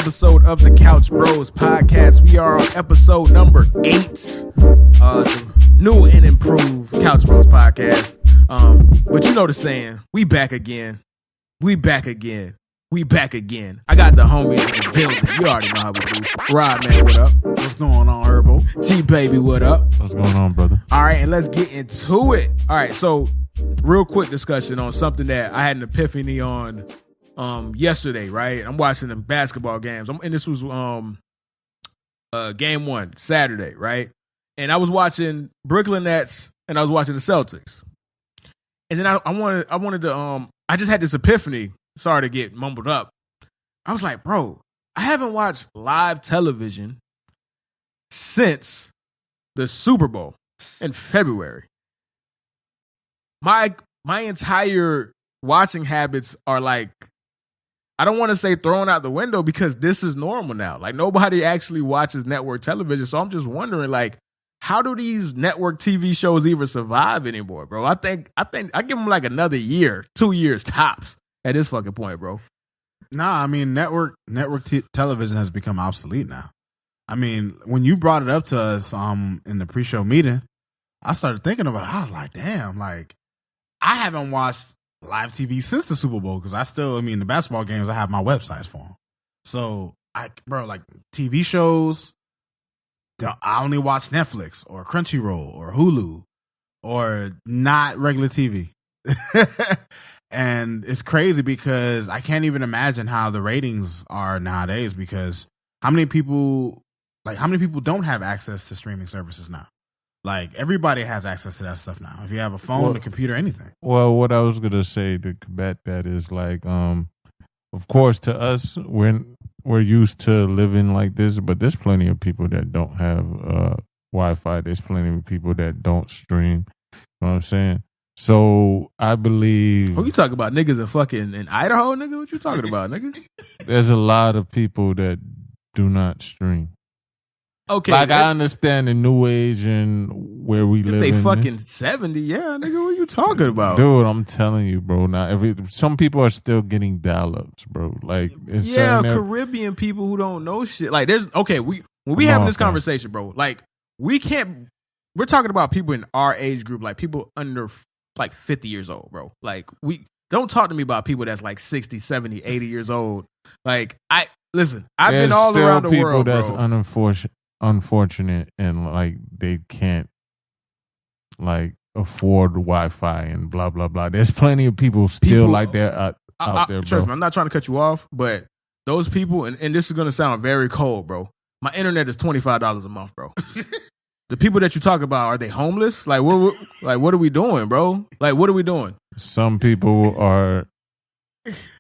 episode of the Couch Bros podcast. We are on episode number 8. The new and improved Couch Bros podcast. But you know the saying, we back again. We back again. We back again. I got the homies in the building. You already know how we do. Rod, man, what up? What's going on, Herbo? G-Baby, what up? What's going on, brother? All right, and let's get into it. All right, so real quick discussion on something that I had an epiphany on yesterday, right? I'm watching the basketball games. And this was game 1, Saturday, right? And I was watching Brooklyn Nets and I was watching the Celtics. And then I just had this epiphany. Sorry to get mumbled up. I was like, bro, I haven't watched live television since the Super Bowl in February. My entire watching habits are like, I don't want to say thrown out the window because this is normal now. Like nobody actually watches network television. So I'm just wondering, like, how do these network TV shows even survive anymore, bro? I think I give them like another year, 2 years tops at this fucking point, bro. Nah, I mean, network television has become obsolete now. I mean, when you brought it up to us in the pre-show meeting, I started thinking about it. I was like, damn, like, I haven't watched live TV since the Super Bowl because the basketball games, I have my websites for them. So, like TV shows, I only watch Netflix or Crunchyroll or Hulu or not regular TV. And it's crazy because I can't even imagine how the ratings are nowadays because how many people don't have access to streaming services now? Like everybody has access to that stuff now. If you have a phone, a computer, anything. Well, what I was going to say to combat that is like, of course, to us, we're used to living like this, but there's plenty of people that don't have Wi-Fi. There's plenty of people that don't stream. You know what I'm saying? So I believe. Oh, you talking about niggas in Idaho, nigga? What you talking about, nigga? There's a lot of people that do not stream. Okay, like I understand the new age and where we live. They fucking 70, yeah, nigga. What are you talking about, dude? I'm telling you, bro. Now, some people are still getting dial-ups, bro. Like, Caribbean people who don't know shit. Like, when we having this conversation, bro. Like, we can't. We're talking about people in our age group, like people under like 50 years old, bro. Like, we don't talk to me about people that's like 60, 70, 80 years old. Like, I've been all around the world, bro. There's people that's unfortunate and like they can't like afford Wi-Fi and blah blah blah. There's plenty of people still like that out there, bro. Trust me, I'm not trying to cut you off, but those people, and this is gonna sound very cold, bro. My internet is $25 a month, bro. The people that you talk about, are they homeless? Like what are we doing, bro? Like what are we doing? Some people are.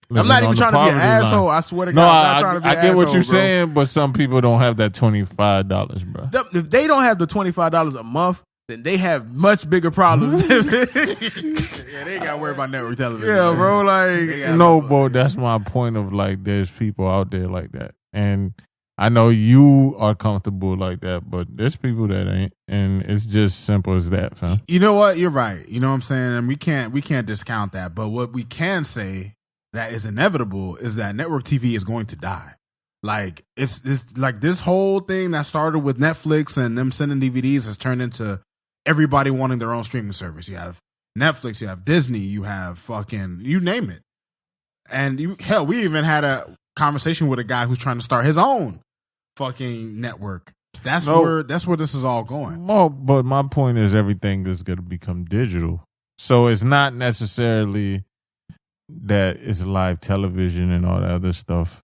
I'm not even trying to be an asshole. I swear to God, I'm not trying to be an asshole. I get what you're saying, but some people don't have that $25, bro. If they don't have the $25 a month, then they have much bigger problems. Yeah, they ain't got to worry about network television. Yeah, bro. Like, no, bro. That's my point of like, there's people out there like that, and I know you are comfortable like that, but there's people that ain't, and it's just simple as that, fam. You know what? You're right. You know what I'm saying? And we can't discount that. But what we can say that is inevitable is that network TV is going to die. Like it's like this whole thing that started with Netflix and them sending DVDs has turned into everybody wanting their own streaming service. You have Netflix, you have Disney, you have fucking you name it. And we even had a conversation with a guy who's trying to start his own fucking network. That's where this is all going. Well, but my point is everything is going to become digital. So it's not necessarily that it's live television and all that other stuff.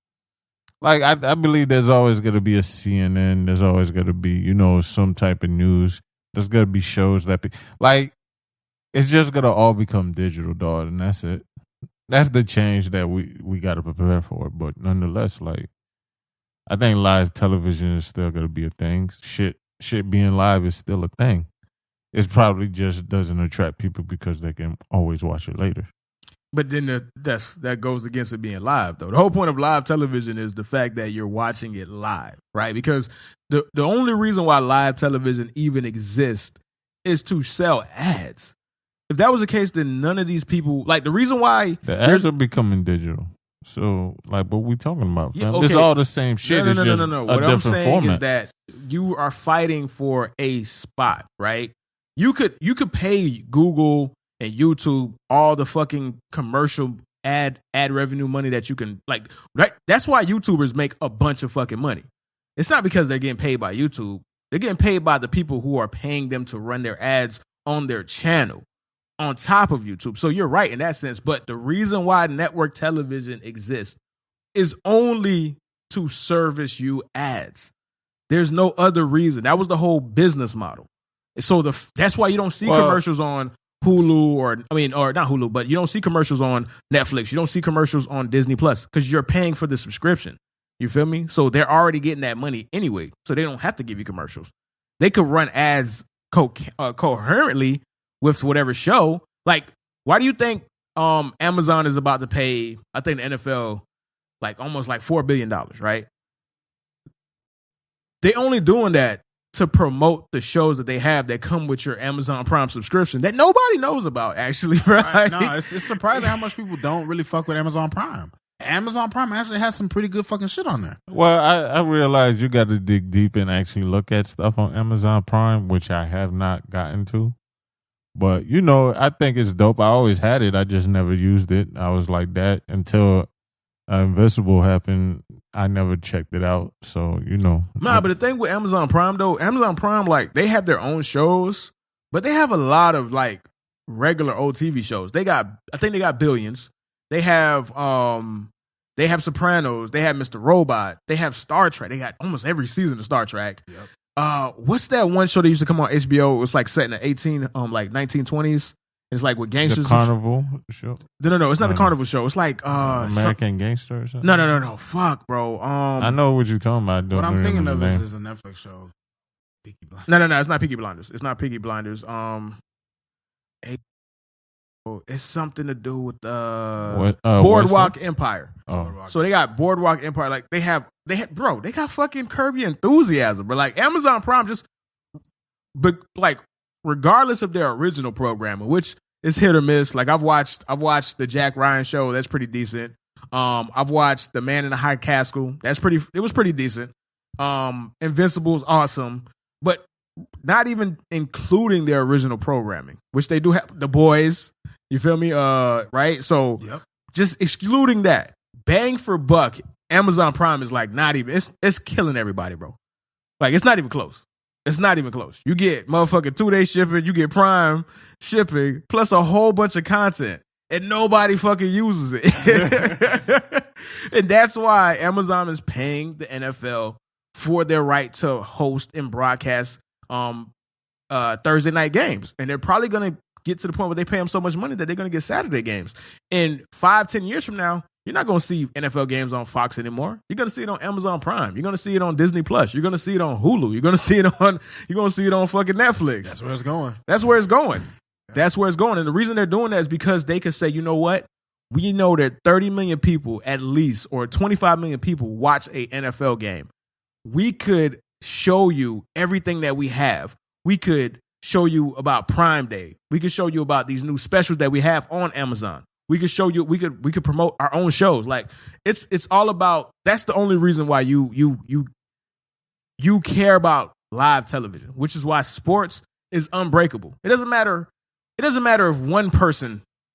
Like I believe there's always going to be a CNN. There's always going to be, some type of news. There's going to be shows that like it's just going to all become digital, dog, and that's it. That's the change that we got to prepare for. But nonetheless, like I think live television is still going to be a thing. Shit being live is still a thing. It probably just doesn't attract people because they can always watch it later. But then that goes against it being live, though. The whole point of live television is the fact that you're watching it live, right? Because the only reason why live television even exists is to sell ads. If that was the case, then none of these people, like the reason why the ads are becoming digital. So, like, what we talking about, fam? Yeah, okay. It's all the same shit. No. It's just What a I'm different saying format. is that you are fighting for a spot, right? You could pay Google and YouTube all the fucking commercial ad revenue money that you can, like, right? That's why YouTubers make a bunch of fucking money. It's not because they're getting paid by YouTube. They're getting paid by the people who are paying them to run their ads on their channel on top of YouTube. So you're right in that sense. But the reason why network television exists is only to service you ads. There's no other reason. That was the whole business model. So that's why you don't see commercials on Hulu or not Hulu, but you don't see commercials on Netflix. You don't see commercials on Disney Plus because you're paying for the subscription. You feel me? So they're already getting that money anyway. So they don't have to give you commercials. They could run ads coherently with whatever show. Like, why do you think Amazon is about to pay, I think the NFL, like almost like $4 billion, right? They only doing that to promote the shows that they have that come with your Amazon Prime subscription that nobody knows about, actually, right? No, it's surprising how much people don't really fuck with Amazon Prime. Amazon Prime actually has some pretty good fucking shit on there. Well, I realize you got to dig deep and actually look at stuff on Amazon Prime, which I have not gotten to. But, you know, I think it's dope. I always had it. I just never used it. I was like that until Invisible happened. I never checked it out. So, you know. Nah, but the thing with Amazon Prime, though, Amazon Prime, like, they have their own shows, but they have a lot of, like, regular old TV shows. I think they got Billions. They have Sopranos. They have Mr. Robot. They have Star Trek. They got almost every season of Star Trek. Yep. What's that one show that used to come on HBO? It was like set in the 1920s. It's like with gangsters. The Carnival show? No. It's not the Carnival show. It's like American Gangster or something. No. Fuck, bro. I know what you're talking about. What I'm thinking of is a Netflix show. Peaky Blinders. No. It's not Peaky Blinders. It's not Peaky Blinders. It's something to do with Boardwalk Empire. Oh. So they got Boardwalk Empire. Like they got fucking Curb Your Enthusiasm. But like Amazon Prime but like regardless of their original programming, which is hit or miss. Like I've watched the Jack Ryan show. That's pretty decent. I've watched The Man in the High Castle. It was pretty decent. Invincible's awesome. But not even including their original programming, which they do have. The Boys, you feel me? Right? So just excluding that, bang for buck, Amazon Prime is like not even, it's killing everybody, bro. Like it's not even close. It's not even close. You get motherfucking 2-day shipping, you get Prime shipping, plus a whole bunch of content, and nobody fucking uses it. And that's why Amazon is paying the NFL for their right to host and broadcast Thursday night games. And they're probably going to get to the point where they pay them so much money that they're going to get Saturday games. In 5-10 years from now, you're not going to see NFL games on Fox anymore. You're going to see it on Amazon Prime. You're going to see it on Disney Plus. You're going to see it on Hulu. You're going to see it on fucking Netflix. That's where it's going. That's where it's going. That's where it's going. And the reason they're doing that is because they could say, you know what? We know that 30 million people at least, or 25 million people watch a NFL game. We could show you everything that we have. We could show you about Prime Day. We could show you about these new specials that we have on Amazon. We could show you, we could promote our own shows. Like it's all about, that's the only reason why you care about live television, which is why sports is unbreakable. It doesn't matter if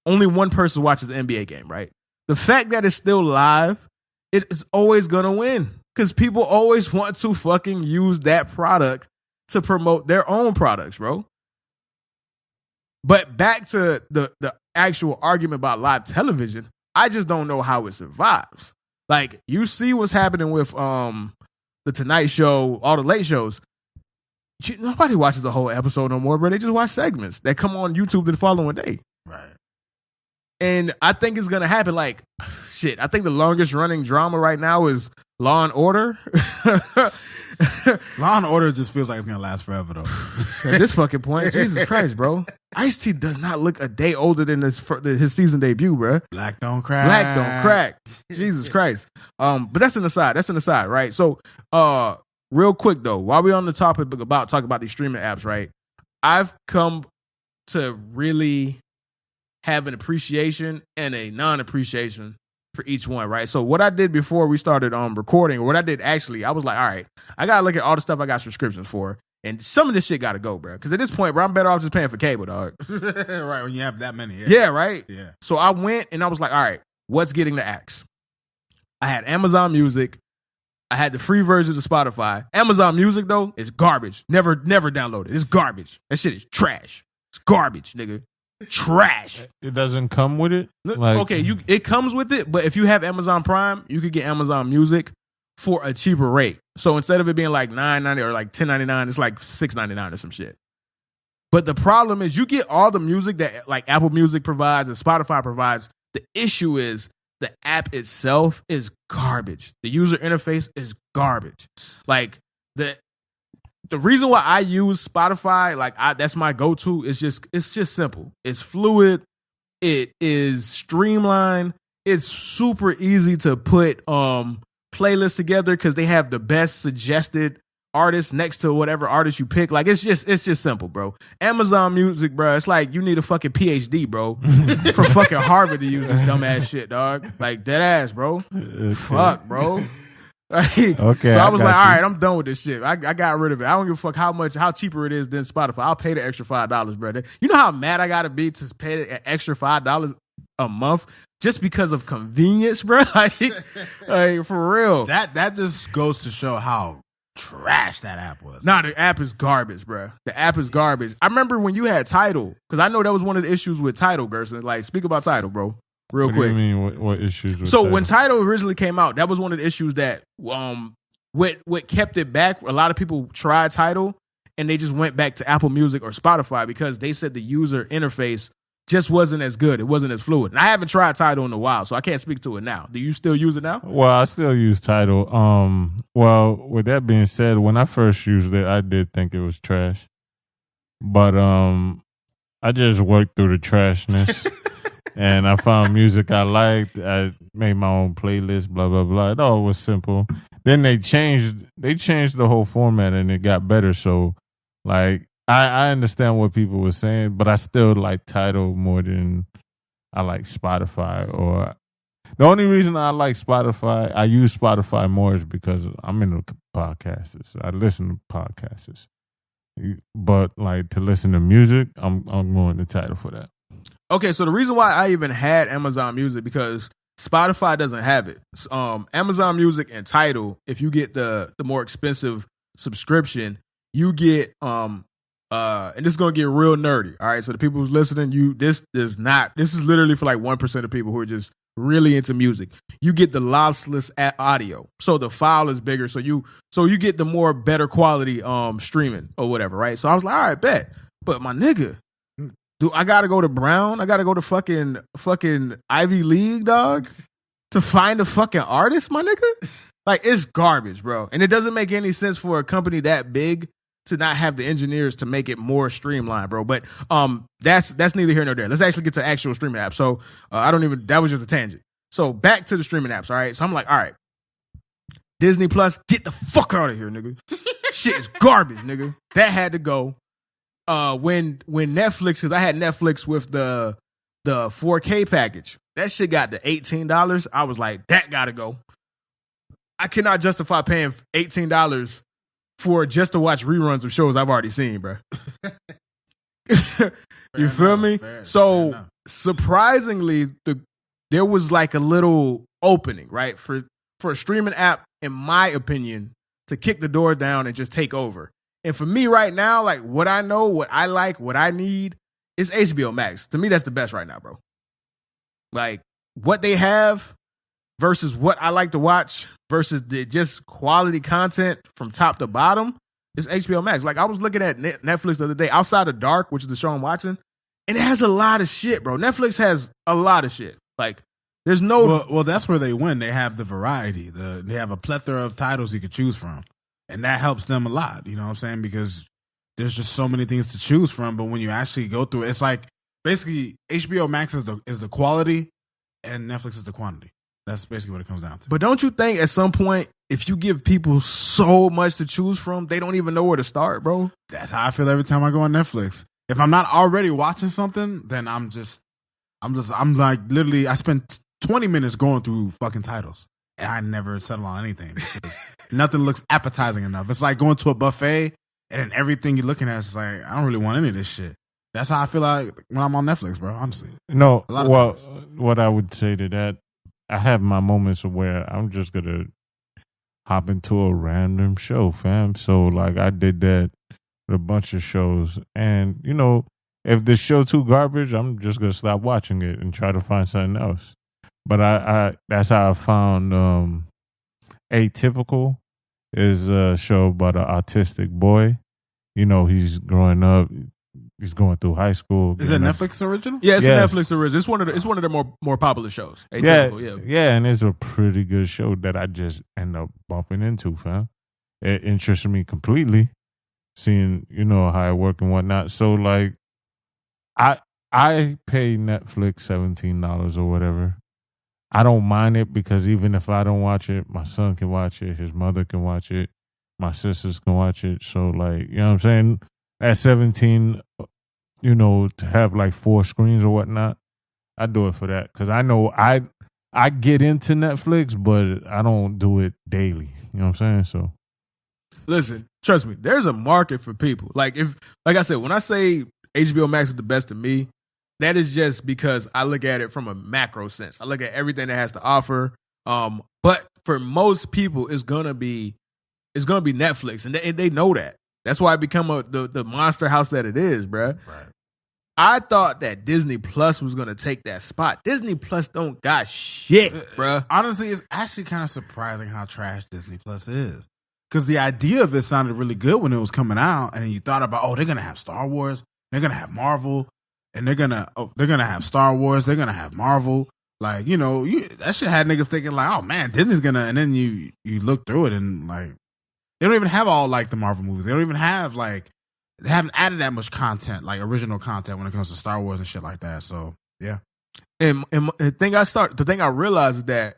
only one person watches the NBA game, right? The fact that it's still live, it is always gonna win. Because people always want to fucking use that product to promote their own products, bro. But back to the actual argument about live television, I just don't know how it survives. Like, you see what's happening with The Tonight Show, all the late shows. Nobody watches a whole episode no more, bro. They just watch segments that come on YouTube the following day. Right. And I think it's going to happen. Like, shit, I think the longest running drama right now is Law and Order. Law and Order just feels like it's going to last forever, though. At this fucking point, Jesus Christ, bro. Ice-T does not look a day older than his season debut, bro. Black don't crack. Jesus Christ. But that's an aside, right? So, real quick, though, while we're on the topic about talking about these streaming apps, right? I've come to really have an appreciation and a non-appreciation for each one, right? So what I did before we started recording, or what I did actually, I was like, all right, I gotta look at all the stuff I got subscriptions for, and some of this shit gotta go, bro. Because at this point, bro, I'm better off just paying for cable, dog. Right, when you have that many. Yeah, right? Yeah. So I went and I was like, all right, what's getting the axe? I had Amazon Music. I had the free version of Spotify. Amazon Music, though, is garbage. Never download it. It's garbage. That shit is trash. It's garbage, nigga. Trash. It doesn't come with it? Okay, it comes with it, but if you have Amazon Prime, you could get Amazon Music for a cheaper rate. So instead of it being like $9.90 or like $10.99, it's like $6.99 or some shit. But the problem is you get all the music that like Apple Music provides and Spotify provides. The issue is the app itself is garbage. The user interface is garbage. Like the reason why I use Spotify, like that's my go-to, it's just simple. It's fluid. It is streamlined. It's super easy to put playlists together because they have the best suggested artists next to whatever artist you pick. Like it's just simple, bro. Amazon Music, bro. It's like you need a fucking PhD, bro, from fucking Harvard to use this dumbass shit, dog. Like dead ass, bro. Okay. Fuck, bro. Okay. So I was like, all right, I'm done with this shit. I got rid of it. I don't give a fuck how cheaper it is than Spotify. I'll pay the extra $5, brother. You know how mad I gotta be to pay an extra $5 a month just because of convenience, bro? like for real. That just goes to show how trash that app was. Nah, the app is garbage, bro. The app is garbage. I remember when you had Tidal, because I know that was one of the issues with Tidal, Gerson. Like, speak about Tidal, bro. Real quick. What do you mean? What issues with So Tidal? when Tidal originally came out, that was one of the issues that what kept it back. A lot of people tried Tidal and they just went back to Apple Music or Spotify because they said the user interface just wasn't as good. It wasn't as fluid. And I haven't tried Tidal in a while, so I can't speak to it now. Do you still use it now? Well, I still use Tidal. Well, with that being said, when I first used it, I did think it was trash. But I just worked through the trashness and I found music I liked. I made my own playlist, blah, blah, blah. It all was simple. Then they changed the whole format and it got better. So like I understand what people were saying, but I still like Tidal more than I like Spotify. Or the only reason I like Spotify, I use Spotify more is because I'm into podcasters. I listen to podcasters. But like to listen to music, I'm going to Tidal for that. Okay, so the reason why I even had Amazon Music because Spotify doesn't have it. Amazon Music and Tidal, if you get the more expensive subscription, you get and this is gonna get real nerdy. All right, so the people who's listening, this is literally for like 1% of people who are just really into music. You get the lossless audio, so the file is bigger, so you get the more better quality streaming or whatever, right? So I was like, all right, bet, but my nigga, do I gotta go to Brown? I gotta go to fucking Ivy League, dog, to find a fucking artist, my nigga? Like it's garbage, bro, and it doesn't make any sense for a company that big to not have the engineers to make it more streamlined, bro. But that's neither here nor there. Let's actually get to actual streaming apps. So that was just a tangent. So back to the streaming apps, all right? So I'm like, all right, Disney Plus, get the fuck out of here, nigga. Shit is garbage, nigga. That had to go. When Netflix, because I had Netflix with the 4K package, that shit got to $18. I was like, that gotta go. I cannot justify paying $18 for just to watch reruns of shows I've already seen, bro. You feel me? So surprisingly, there was like a little opening, right, for a streaming app, in my opinion, to kick the door down and just take over. And for me right now, like what I know, what I like, what I need is HBO Max. To me, that's the best right now, bro. Like what they have versus what I like to watch versus the just quality content from top to bottom is HBO Max. Like I was looking at Netflix the other day, Outside of Dark, which is the show I'm watching, and it has a lot of shit, bro. Netflix has a lot of shit. Like there's no... Well, that's where they win. They have the variety. They have a plethora of titles you could choose from. And that helps them a lot, you know what I'm saying? Because there's just so many things to choose from. But when you actually go through it, it's like basically HBO Max is the quality and Netflix is the quantity. That's basically what it comes down to. But don't you think at some point, if you give people so much to choose from, they don't even know where to start, bro? That's how I feel every time I go on Netflix. If I'm not already watching something, then I'm like literally, I spend 20 minutes going through fucking titles, and I never settle on anything because nothing looks appetizing enough. It's like going to a buffet, and then everything you're looking at is like, I don't really want any of this shit. That's how I feel like when I'm on Netflix, bro. Honestly, no. Well, what I would say to that, I have my moments where I'm just gonna hop into a random show, fam. So like I did that with a bunch of shows, and you know, if the show too garbage, I'm just gonna stop watching it and try to find something else. But I that's how I found Atypical is a show about an autistic boy. You know, he's growing up. He's going through high school. Is it Netflix original? Yeah, it's a Netflix original. It's one of the more popular shows. Atypical, yeah, and it's a pretty good show that I just end up bumping into, fam. It interested me completely, seeing how it worked and whatnot. So like, I pay Netflix $17 or whatever. I don't mind it because even if I don't watch it, my son can watch it, his mother can watch it, my sisters can watch it. So like, you know what I'm saying? At 17, to have like 4 screens or whatnot, I do it for that because I know I get into Netflix, but I don't do it daily. You know what I'm saying? So, listen, trust me, there's a market for people. Like I said, when I say HBO Max is the best to me, that is just because I look at it from a macro sense. I look at everything that has to offer. But for most people, it's gonna be Netflix, and they know that. That's why it become the monster house that it is, bruh. Right. I thought that Disney Plus was going to take that spot. Disney Plus don't got shit, bruh. Honestly, it's actually kind of surprising how trash Disney Plus is. Because the idea of it sounded really good when it was coming out, and then you thought about, they're going to have Star Wars, they're going to have Marvel, and they're going to have Star Wars, they're going to have Marvel. Like, that shit had niggas thinking like, oh man, Disney's going to, and then you look through it and like, they don't even have all like the Marvel movies. They don't even have they haven't added that much content, like original content when it comes to Star Wars and shit like that. So yeah. And the thing I realized is that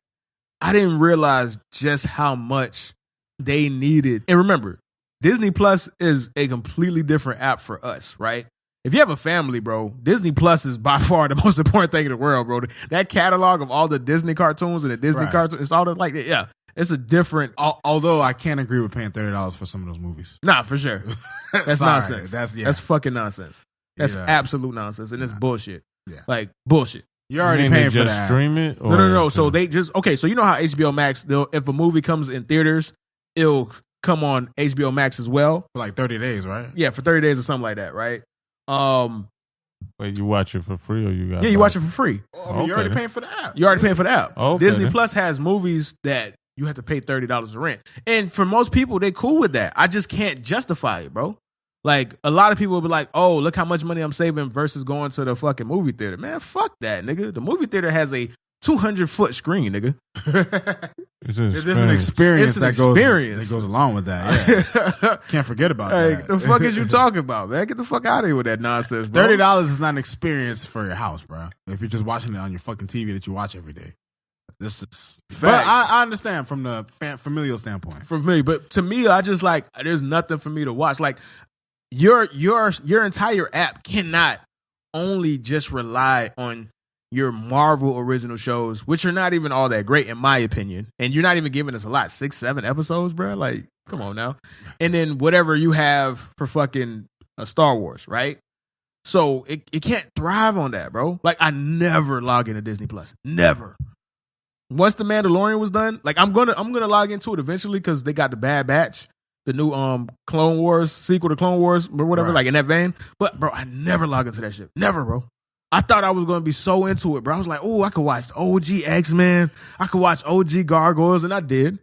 I didn't realize just how much they needed. And remember, Disney Plus is a completely different app for us, right? If you have a family, bro, Disney Plus is by far the most important thing in the world, bro. That catalog of all the Disney cartoons and the Disney cartoons, it's all like that. Yeah. It's a different. Although I can't agree with paying $30 for some of those movies. Nah, for sure. That's nonsense. That's fucking nonsense. That's absolute nonsense, and it's bullshit. Yeah. Like bullshit. You're already paying for that. Stream it? Or No. So they just So you know how HBO Max, if a movie comes in theaters, it'll come on HBO Max as well for like 30 days, right? Yeah, for 30 days or something like that, right? Wait, you watch it for free or you got? Yeah, you watch it for free. You're already paying for the app. You're already paying for the app. Okay, Disney Plus has movies that you have to pay $30 to rent. And for most people, they cool with that. I just can't justify it, bro. Like, a lot of people will be like, oh, look how much money I'm saving versus going to the fucking movie theater. Man, fuck that, nigga. The movie theater has a 200-foot screen, nigga. It's an experience that goes along with that. Yeah. Can't forget about that. The fuck is you talking about, man? Get the fuck out of here with that nonsense, bro. $30 is not an experience for your house, bro. If you're just watching it on your fucking TV that you watch every day. This is but I understand from the familial standpoint. For me, but to me, I just like there's nothing for me to watch. Like your entire app cannot only just rely on your Marvel original shows, which are not even all that great in my opinion, and you're not even giving us a lot. 6-7 episodes, bro. Like, come on now. And then whatever you have for fucking Star Wars, right? So it can't thrive on that, bro. Like, I never log into Disney Plus. Never. Once The Mandalorian was done, like I'm gonna log into it eventually because they got the Bad Batch, the new Clone Wars sequel to Clone Wars or whatever, like in that vein. But bro, I never log into that shit. Never, bro. I thought I was gonna be so into it, bro. I was like, oh, I could watch the OG X-Men, I could watch OG Gargoyles, and I did.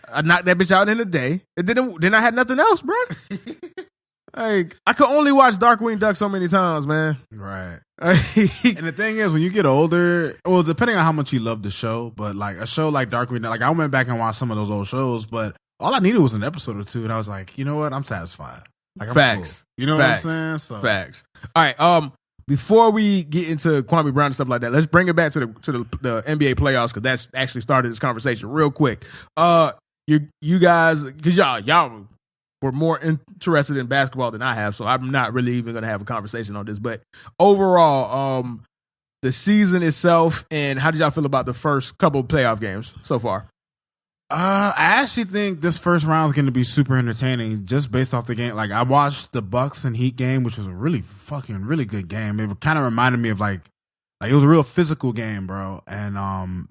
I knocked that bitch out in a day. And then I had nothing else, bro. Like, I could only watch Darkwing Duck so many times, man. Right. And the thing is, when you get older, well, depending on how much you love the show, but like a show like Darkwing Duck, like I went back and watched some of those old shows, but all I needed was an episode or two, and I was like, you know what? I'm satisfied. Like, I'm Facts. Cool. You know Facts. what I'm saying? So. Facts. All right. Before we get into Kwame Brown and stuff like that, let's bring it back to the NBA playoffs because that's actually started this conversation real quick. You guys, because y'all were more interested in basketball than I have, so I'm not really even going to have a conversation on this. But overall, the season itself, and how did y'all feel about the first couple of playoff games so far? I actually think this first round is going to be super entertaining just based off the game. Like, I watched the Bucks and Heat game, which was a really good game. It kind of reminded me of like it was a real physical game, bro. And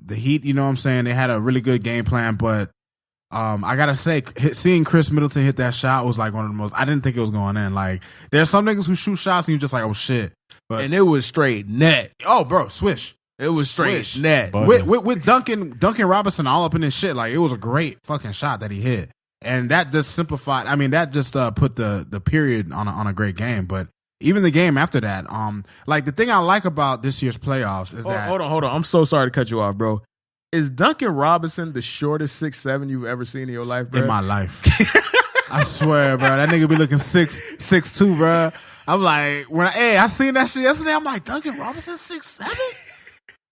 the Heat, you know what I'm saying, they had a really good game plan, but I gotta say, seeing Chris Middleton hit that shot was like one of the most. I didn't think it was going in. Like, there's some niggas who shoot shots and you're just like, oh shit. But and it was straight net. Oh, bro, swish. It was straight Swish. net. With Duncan Robinson all up in his shit. Like, it was a great fucking shot that he hit. And that just simplified. I mean, that just put the period on a great game. But even the game after that, like, the thing I like about this year's playoffs is that. Hold on. I'm so sorry to cut you off, bro. Is Duncan Robinson the shortest 6'7" you've ever seen in your life, bro? In my life. I swear, bro. That nigga be looking 6'2", bro. I'm like, I seen that shit yesterday. I'm like, Duncan Robinson 6'7"?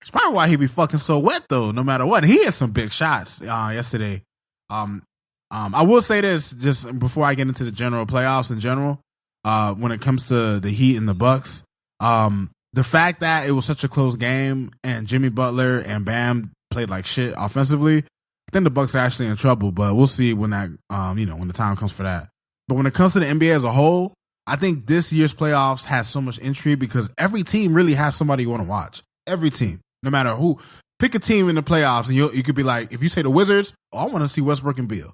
It's probably why he be fucking so wet, though, no matter what. He had some big shots yesterday. I will say this, just before I get into the general playoffs in general, when it comes to the Heat and the Bucks, the fact that it was such a close game and Jimmy Butler and Bam played like shit offensively, I think the Bucks are actually in trouble, but we'll see when that, when the time comes for that. But when it comes to the NBA as a whole, I think this year's playoffs has so much intrigue because every team really has somebody you want to watch. Every team, no matter who. Pick a team in the playoffs, and you could be like, if you say the Wizards, I want to see Westbrook and Beal.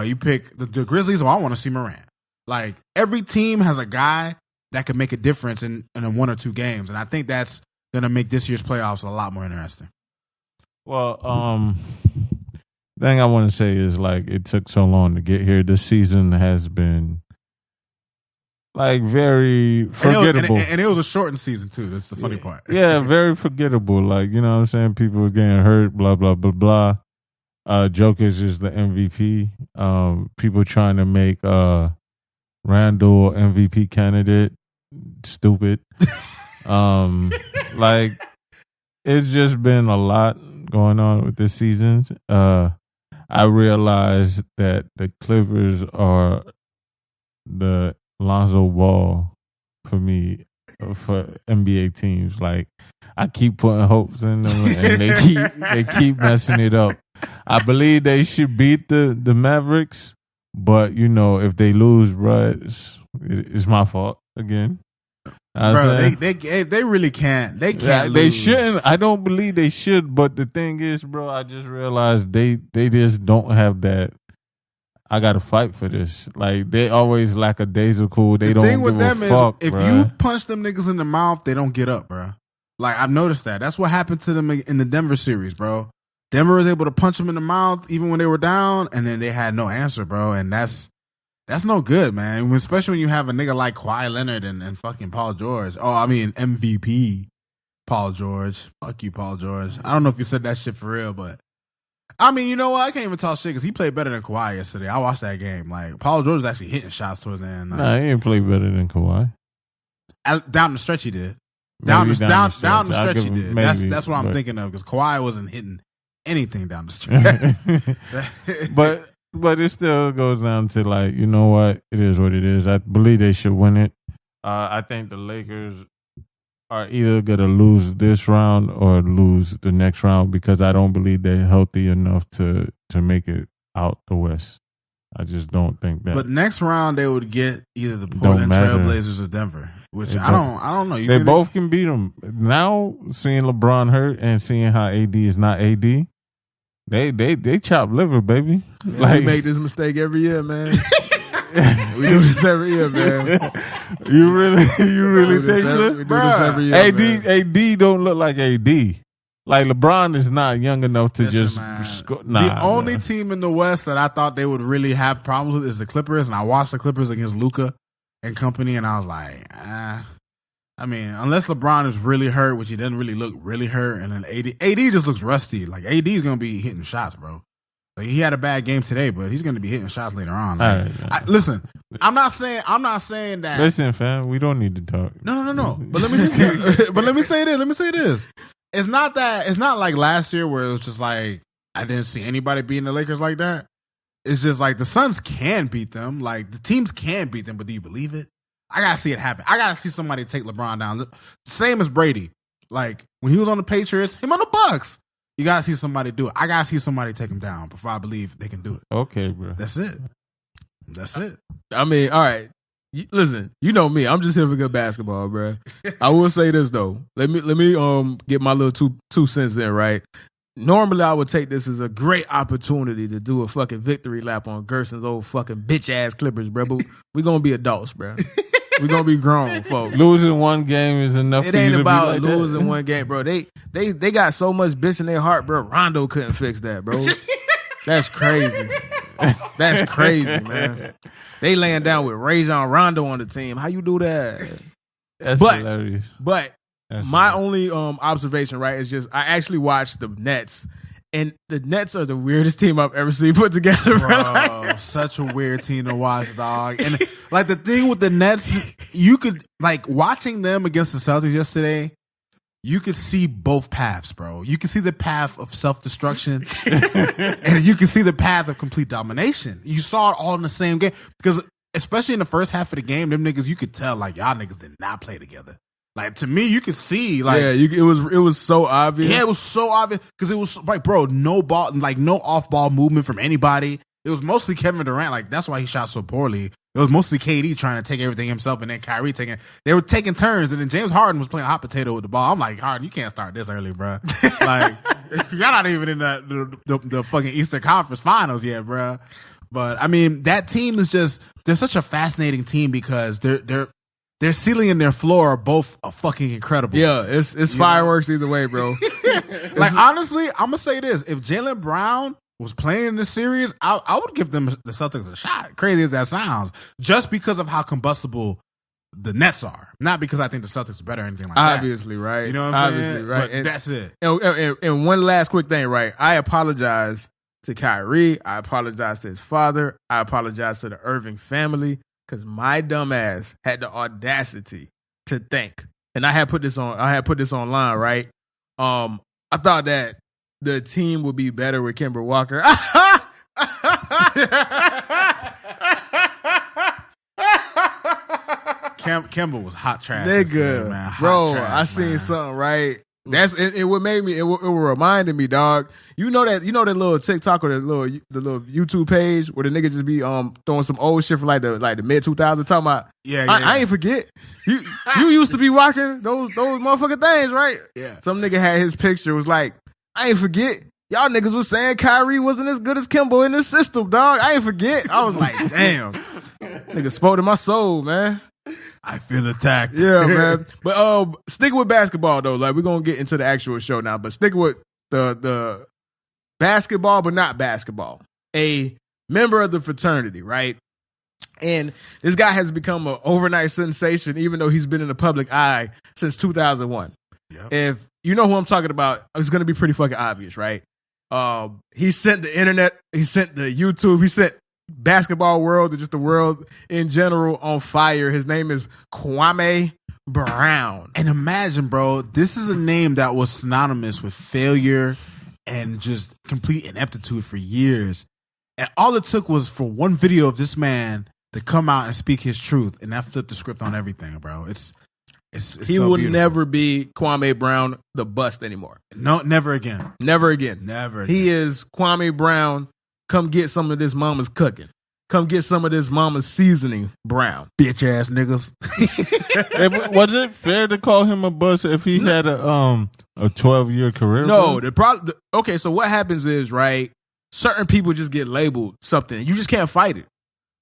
You pick the Grizzlies, I want to see Morant. Like, every team has a guy that could make a difference in one or two games, and I think that's going to make this year's playoffs a lot more interesting. Well, thing I want to say is, like, it took so long to get here. This season has been, like, very forgettable. And it was a shortened season, too. That's the funny part. Yeah, very forgettable. Like, you know what I'm saying? People were getting hurt, blah, blah, blah, blah. Jokic is the MVP. People trying to make Randall MVP candidate. Stupid. Like, it's just been a lot going on with this season. I realized that the Clippers are the Lonzo Ball for me for NBA teams. Like, I keep putting hopes in them, and they keep messing it up. I believe they should beat the Mavericks, but if they lose, bro, it's my fault again. Bro, they really can't. They can't. They lose. shouldn't. I don't believe they should. But the thing is, bro, I just realized they just don't have that. I got to fight for this. Like, they always lackadaisical. They don't thing with give them a fuck, is, if bruh. you punch them niggas in the mouth, they don't get up, bro. Like, I've noticed that. That's what happened to them in the Denver series, bro. Denver was able to punch them in the mouth even when they were down, and then they had no answer, bro. And that's no good, man. Especially when you have a nigga like Kawhi Leonard and fucking Paul George. Oh, I mean, MVP Paul George. Fuck you, Paul George. I don't know if you said that shit for real, but I mean, you know what? I can't even talk shit because he played better than Kawhi yesterday. I watched that game. Like, Paul George was actually hitting shots towards the end. Nah, he didn't play better than Kawhi. Down the stretch, he did. Down Down the stretch, I'll he give him did. maybe, That's what I'm thinking of because Kawhi wasn't hitting anything down the stretch. But it still goes down to, like, you know what? It is what it is. I believe they should win it. I think the Lakers are either going to lose this round or lose the next round because I don't believe they're healthy enough to make it out the West. I just don't think that. But next round they would get either the Portland Trailblazers or Denver, which I don't know. They both can beat them. Now, seeing LeBron hurt and seeing how AD is not AD, they chop liver, baby. Man, like, we make this mistake every year, man. We do this every year, man. You really think so? We do this every year, man. AD don't look like AD. Like, LeBron is not young enough to The only team in the West that I thought they would really have problems with is the Clippers, and I watched the Clippers against Luka and company, and I was like, I mean, unless LeBron is really hurt, which he doesn't really look really hurt, and then AD just looks rusty. Like, AD is gonna be hitting shots, bro. Like, he had a bad game today, but he's gonna be hitting shots later on. Like, listen, I'm not saying that. Listen, fam, we don't need to talk. No. But let me say this. It's not like last year where it was just like I didn't see anybody beating the Lakers like that. It's just like the Suns can beat them. Like, the teams can beat them, but do you believe it? I gotta see it happen. I gotta see somebody take LeBron down. Same as Brady. Like when he was on the Patriots, him on the Bucks. You gotta see somebody do it. I gotta see somebody take him down before I believe they can do it. Okay, bro. That's it. That's it. I mean, all right. Listen, you know me. I'm just here for good basketball, bro. I will say this though. Let me get my little two cents in, right? Normally, I would take this as a great opportunity to do a fucking victory lap on Gerson's old fucking bitch ass Clippers, bro. But we gonna be adults, bro. We gonna be grown, folks. Losing one game is enough. It for ain't you to about be like losing that. one game, bro. They got so much bitch in their heart, bro. Rondo couldn't fix that, bro. That's crazy. That's crazy, man. They laying down with Rajon Rondo on the team. How you do that? That's hilarious. But That's my hilarious. only observation, right, is just I actually watched the Nets, and the Nets are the weirdest team I've ever seen put together, Bro, such a weird team to watch, dog. And like the thing with the Nets, you could like watching them against the Celtics yesterday. You could see both paths, bro. You can see the path of self-destruction and you can see the path of complete domination. You saw it all in the same game because especially in the first half of the game, them niggas, you could tell like y'all niggas did not play together. Like to me, you could see like it was so obvious. Yeah, it was so obvious because it was like, bro, no ball, like no off-ball movement from anybody. It was mostly Kevin Durant. Like that's why he shot so poorly. It was mostly KD trying to take everything himself, and then Kyrie taking. They were taking turns, and then James Harden was playing hot potato with the ball. I'm like, Harden, you can't start this early, bro. Like you're not even in the fucking Eastern Conference Finals yet, bro. But I mean, that team is they're such a fascinating team because their ceiling and their floor are both fucking incredible. Yeah, it's fireworks either way, bro. Like honestly, I'm gonna say this: if Jaylen Brown was playing in this series, I would give them the Celtics a shot. Crazy as that sounds, just because of how combustible the Nets are, not because I think the Celtics are better or anything like that. Obviously, right? You know what I'm saying? Right? But that's it. And one last quick thing, right? I apologize to Kyrie. I apologize to his father. I apologize to the Irving family because my dumb ass had the audacity to think, and I had put this online, right? I thought that the team would be better with Kemba Walker. Kemba was hot trash, nigga, man. Hot bro. trash, I seen man. something right. That's it. What made me? It reminded me, dog. You know that little TikTok or the little YouTube page where the nigga just be throwing some old shit from like the mid 2000s talking about. Yeah, I ain't forget. You used to be rocking those motherfucking things, right? Yeah. Some nigga had his picture. Was like, I ain't forget. Y'all niggas was saying Kyrie wasn't as good as Kimbo in this system, dog. I ain't forget. I was like, damn. Nigga spoke to my soul, man. I feel attacked. Yeah, man. But sticking with basketball though, like we're gonna get into the actual show now. But sticking with the basketball, but not basketball. A member of the fraternity, right? And this guy has become an overnight sensation, even though he's been in the public eye since 2001. Yep. If you know who I'm talking about, it's gonna be pretty fucking obvious, right? He sent the internet, he sent the YouTube, he sent basketball world, just the world in general, on fire. His name is Kwame Brown. And imagine, bro, this is a name that was synonymous with failure and just complete ineptitude for years. And all it took was for one video of this man to come out and speak his truth, and that flipped the script on everything, bro. It's he so will beautiful. never be Kwame Brown the bust anymore. No, never again. Never again. Never again. He is Kwame Brown. Come get some of this mama's cooking. Come get some of this mama's seasoning, Brown. Bitch ass niggas. Was it fair to call him a bust if he had a 12-year career? No, okay, so what happens is, right, certain people just get labeled something. You just can't fight it.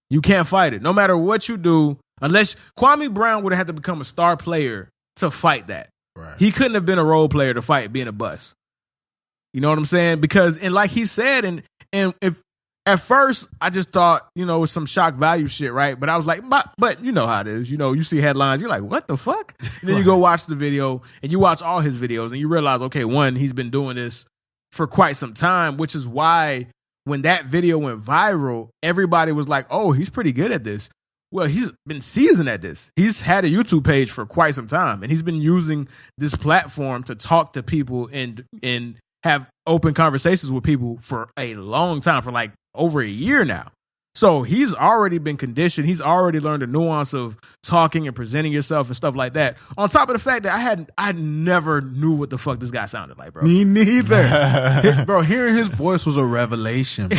You can't fight it. No matter what you do, unless Kwame Brown would have had to become a star player to fight that. Right. He couldn't have been a role player to fight being a bust. You know what I'm saying? Because, and like he said, and if at first I just thought, it was some shock value shit, right? But I was like, but you know how it is. You see headlines, you're like, what the fuck? And then you go watch the video, and you watch all his videos, and you realize, okay, one, he's been doing this for quite some time, which is why when that video went viral, everybody was like, oh, he's pretty good at this. Well, he's been seasoned at this. He's had a YouTube page for quite some time, and he's been using this platform to talk to people and have open conversations with people for a long time, for like over a year now. So he's already been conditioned. He's already learned the nuance of talking and presenting yourself and stuff like that. On top of the fact that I never knew what the fuck this guy sounded like, bro. Me neither. Bro, hearing his voice was a revelation, bro.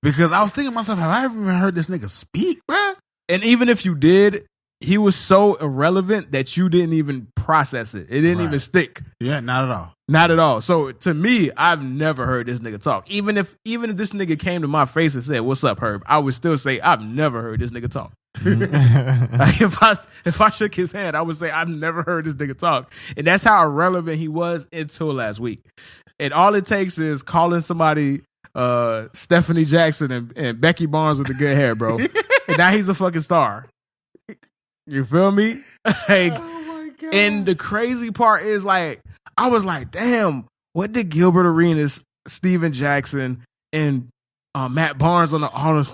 Because I was thinking to myself, have I ever even heard this nigga speak, bro? And even if you did, he was so irrelevant that you didn't even process it. It didn't even stick. Yeah, not at all. Not at all. So to me, I've never heard this nigga talk. Even if this nigga came to my face and said, "What's up, Herb?" I would still say, "I've never heard this nigga talk." Like if I shook his hand, I would say, "I've never heard this nigga talk." And that's how irrelevant he was until last week. And all it takes is calling somebody Stephanie Jackson and Becky Barnes with the good hair, bro. And now he's a fucking star. You feel me? Like, Oh my God. and the crazy part is, like, I was like, damn, what did Gilbert Arenas, Steven Jackson, and Matt Barnes on the All the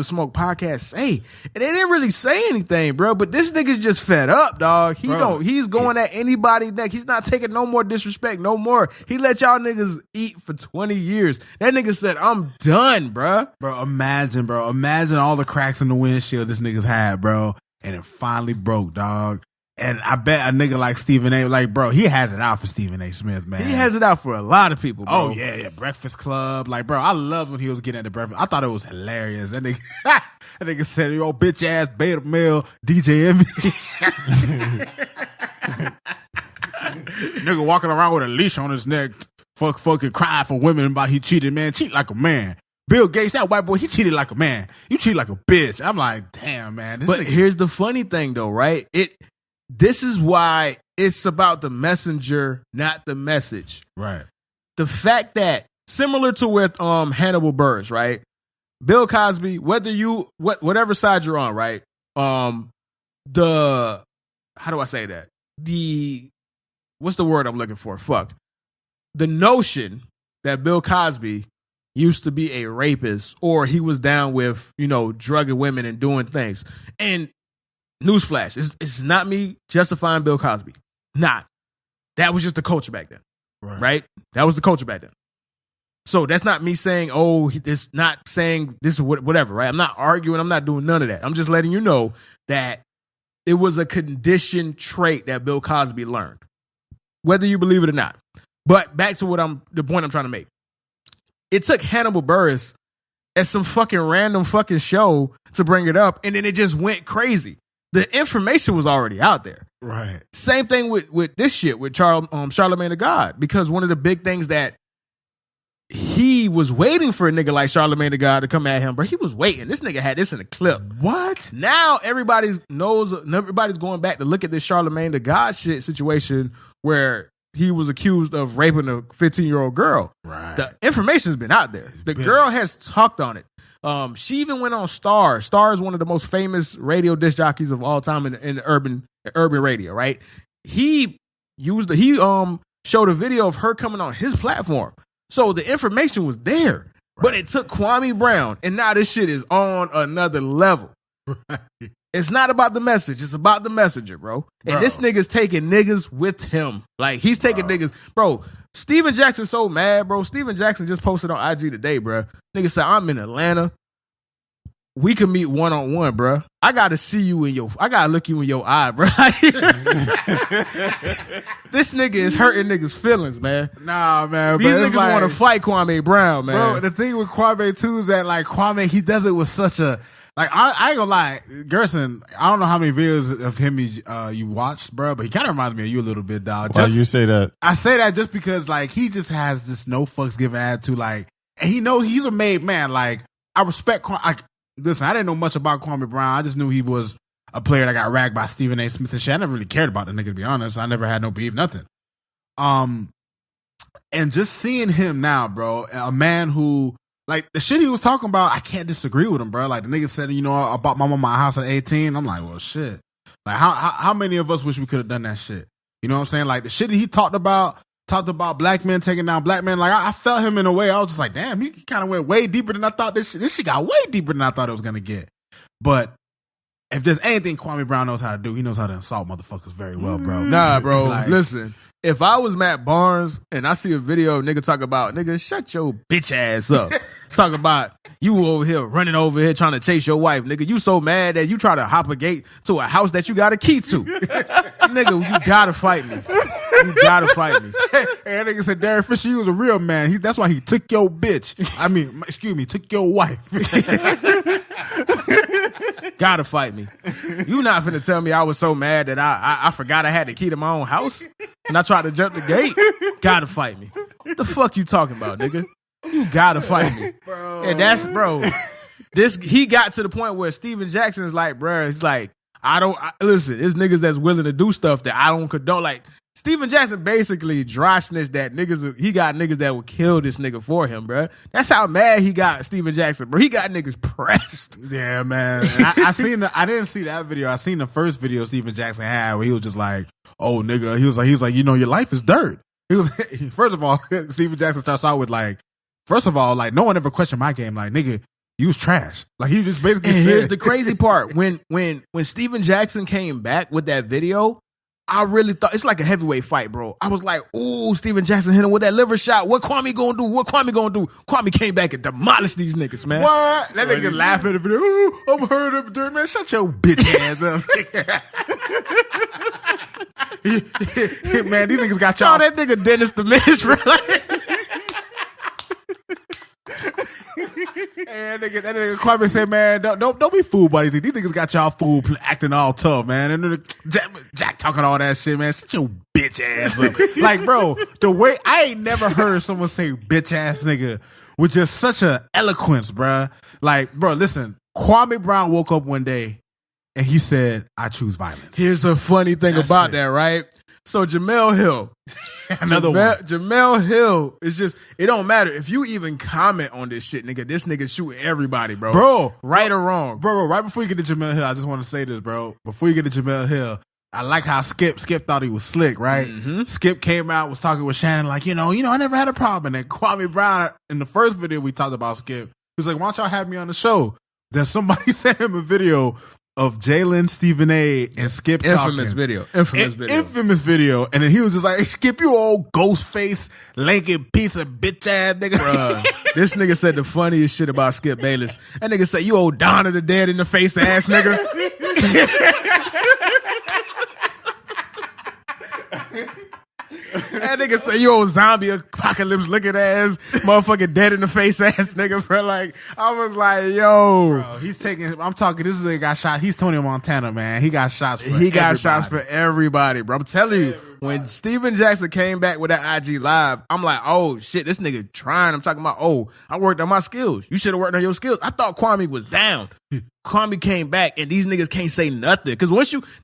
Smoke podcast say? And they didn't really say anything, bro. But this nigga's just fed up, dog. He's going at anybody next. He's not taking no more disrespect, no more. He let y'all niggas eat for 20 years. That nigga said, I'm done, bro. Bro, imagine all the cracks in the windshield this nigga's had, bro. And it finally broke, dog. And I bet a nigga like Stephen A. Like, bro, he has it out for Stephen A. Smith, man. He has it out for a lot of people, bro. Oh, yeah. Breakfast Club. Like, bro, I loved when he was getting at the breakfast. I thought it was hilarious. That nigga said, yo, bitch ass beta male DJ Envy. Nigga walking around with a leash on his neck. Fucking cry for women about he cheated, man. Cheat like a man. Bill Gates, that white boy, he cheated like a man. You cheat like a bitch. I'm like, damn, man. But here's the funny thing, though, right? This is why it's about the messenger, not the message. Right. The fact that, similar to with Hannibal Buress, right? Bill Cosby, whatever side you're on, right? How do I say that? What's the word I'm looking for? Fuck. The notion that Bill Cosby used to be a rapist, or he was down with, drugging women and doing things. And newsflash, it's not me justifying Bill Cosby. Not. That was just the culture back then. Right? That was the culture back then. So that's not me saying, it's not saying this is whatever, right? I'm not arguing. I'm not doing none of that. I'm just letting you know that it was a conditioned trait that Bill Cosby learned, whether you believe it or not. But back to the point I'm trying to make. It took Hannibal Buress at some fucking random fucking show to bring it up, and then it just went crazy. The information was already out there. Right. Same thing with this shit with Charlamagne the God, because one of the big things that he was waiting for a nigga like Charlamagne the God to come at him, but he was waiting. This nigga had this in a clip. What? Now everybody's going back to look at this Charlamagne the God shit situation where he was accused of raping a 15-year-old girl. Right. The information's been out there. The girl has talked on it. She even went on Star. Star is one of the most famous radio disc jockeys of all time in urban radio, right? He showed a video of her coming on his platform. So the information was there. Right. But it took Kwame Brown, and now this shit is on another level. Right. It's not about the message. It's about the messenger, bro. And this nigga's taking niggas with him. Like, he's taking niggas. Bro, Steven Jackson's so mad, bro. Steven Jackson just posted on IG today, bro. Nigga said, I'm in Atlanta. We can meet one-on-one, bro. I got to see you I got to look you in your eye, bro. This nigga is hurting niggas' feelings, man. Nah, man. These niggas want to fight Kwame Brown, man. Bro, the thing with Kwame, too, is that, like, Kwame, he does it with such a... Like, I ain't gonna lie, Gerson, I don't know how many videos of him you watched, bro, but he kind of reminds me of you a little bit, dog. Why you say that? I say that just because, like, he just has this no fucks given attitude, like, and he knows he's a made man. Like, I respect listen, I didn't know much about Kwame Brown. I just knew he was a player that got ragged by Stephen A. Smith and shit. I never really cared about the nigga, to be honest. I never had no beef, nothing. And just seeing him now, bro, a man who, like, the shit he was talking about, I can't disagree with him, bro. Like, the nigga said, I bought my mama a house at 18. I'm like, well, shit. Like, how many of us wish we could have done that shit? You know what I'm saying? Like, the shit he talked about black men taking down black men. Like, I felt him in a way. I was just like, damn, he kind of went way deeper than I thought. This shit got way deeper than I thought it was going to get. But if there's anything Kwame Brown knows how to do, he knows how to insult motherfuckers very well, bro. Nah, bro. Like, listen. If I was Matt Barnes and I see a video of nigga talk about, nigga, shut your bitch ass up. Talk about you over here running over here trying to chase your wife, nigga. You so mad that you try to hop a gate to a house that you got a key to. Nigga, you gotta fight me. You gotta fight me. Hey, that nigga said Derek Fisher, he was a real man. That's why he took your bitch. I mean, excuse me, took your wife. Gotta fight me. You not finna tell me I was so mad that I forgot I had the key to my own house and I tried to jump the gate? Gotta fight me. What the fuck you talking about, nigga? You gotta fight me. Bro. And that's, bro, he got to the point where Steven Jackson is like, bro, he's like, listen, it's niggas that's willing to do stuff that I don't condone. Like, Steven Jackson basically dry snitched that he got niggas that would kill this nigga for him, bro. That's how mad he got Steven Jackson, bro. He got niggas pressed. Yeah, man. I didn't see that video. I seen the first video Steven Jackson had where he was just like, oh, nigga. He was like, you know, your life is dirt. He was, first of all, Steven Jackson starts out with like, first of all, like, no one ever questioned my game. Like, nigga, you was trash. Like, he just basically said. Here's the crazy part. When Steven Jackson came back with that video, I really thought it's like a heavyweight fight, bro. I was like, ooh, Steven Jackson hit him with that liver shot. What Kwame gonna do? Kwame came back and demolished these niggas, man. What? That nigga laughing at the video. Ooh, I'm hurt up, dirt, man. Shut your bitch ass up. Man, these niggas got y'all. Oh, that nigga Dennis the Menace, bro. And that nigga Kwame said, man, don't be fooled by these niggas got y'all fooled acting all tough, man. And then Jack talking all that shit, man. Shut your bitch ass up. Like, bro, the way I ain't never heard someone say bitch ass nigga with just such a eloquence, bro. Like, bro, listen, Kwame Brown woke up one day and he said, I choose violence. Here's a funny thing about that, right? So Jamel Hill. Jamel Hill is just, it don't matter. If you even comment on this shit, nigga, this nigga shooting everybody, bro. Bro. Right or wrong. Bro, right before you get to Jamel Hill, I just want to say this, bro. Before you get to Jamel Hill, I like how Skip thought he was slick, right? Mm-hmm. Skip came out, was talking with Shannon like, you know, I never had a problem. And Kwame Brown, in the first video we talked about Skip, he was like, why don't y'all have me on the show? Then somebody sent him a video of Jalen, Stephen A, and Skip Infamous talking. Infamous video. And then he was just like, Skip, you old ghost face, Lincoln pizza bitch ass nigga. Bruh, this nigga said the funniest shit about Skip Bayless. That nigga said, you old Dawn of the Dead in the face ass nigga. That nigga say you old zombie apocalypse looking ass motherfucking dead in the face ass nigga, bro. Like, I was like, yo. Bro, this nigga got shot. He's Tony Montana, man. He got shots for everybody, bro. I'm telling you, when Steven Jackson came back with that IG Live, I'm like, oh shit, this nigga trying. I'm talking about, oh, I worked on my skills. You should have worked on your skills. I thought Kwame was down. Kwame came back and these niggas can't say nothing. Cause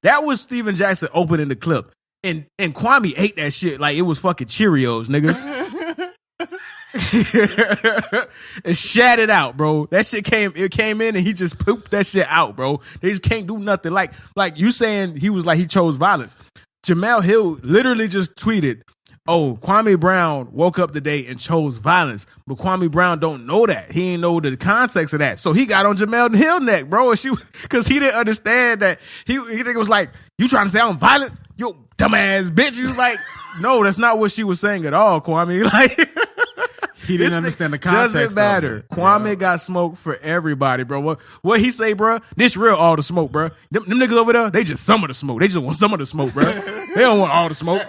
that was Steven Jackson opening the clip. And Kwame ate that shit like it was fucking Cheerios, nigga. And shat it out, bro. That shit came in and he just pooped that shit out, bro. They just can't do nothing. Like you saying he was like he chose violence. Jamel Hill literally just tweeted, oh, Kwame Brown woke up today and chose violence. But Kwame Brown don't know that. He ain't know the context of that. So he got on Jamel Hill neck, bro. Because he didn't understand that. He was like, you trying to say I'm violent? You dumbass bitch. He was like, no, that's not what she was saying at all, Kwame. Like, he didn't understand the context. Doesn't matter. Kwame got smoke for everybody, bro. What he say, bro? This real all the smoke, bro. Them niggas over there, they just some of the smoke. They just want some of the smoke, bro. They don't want all the smoke.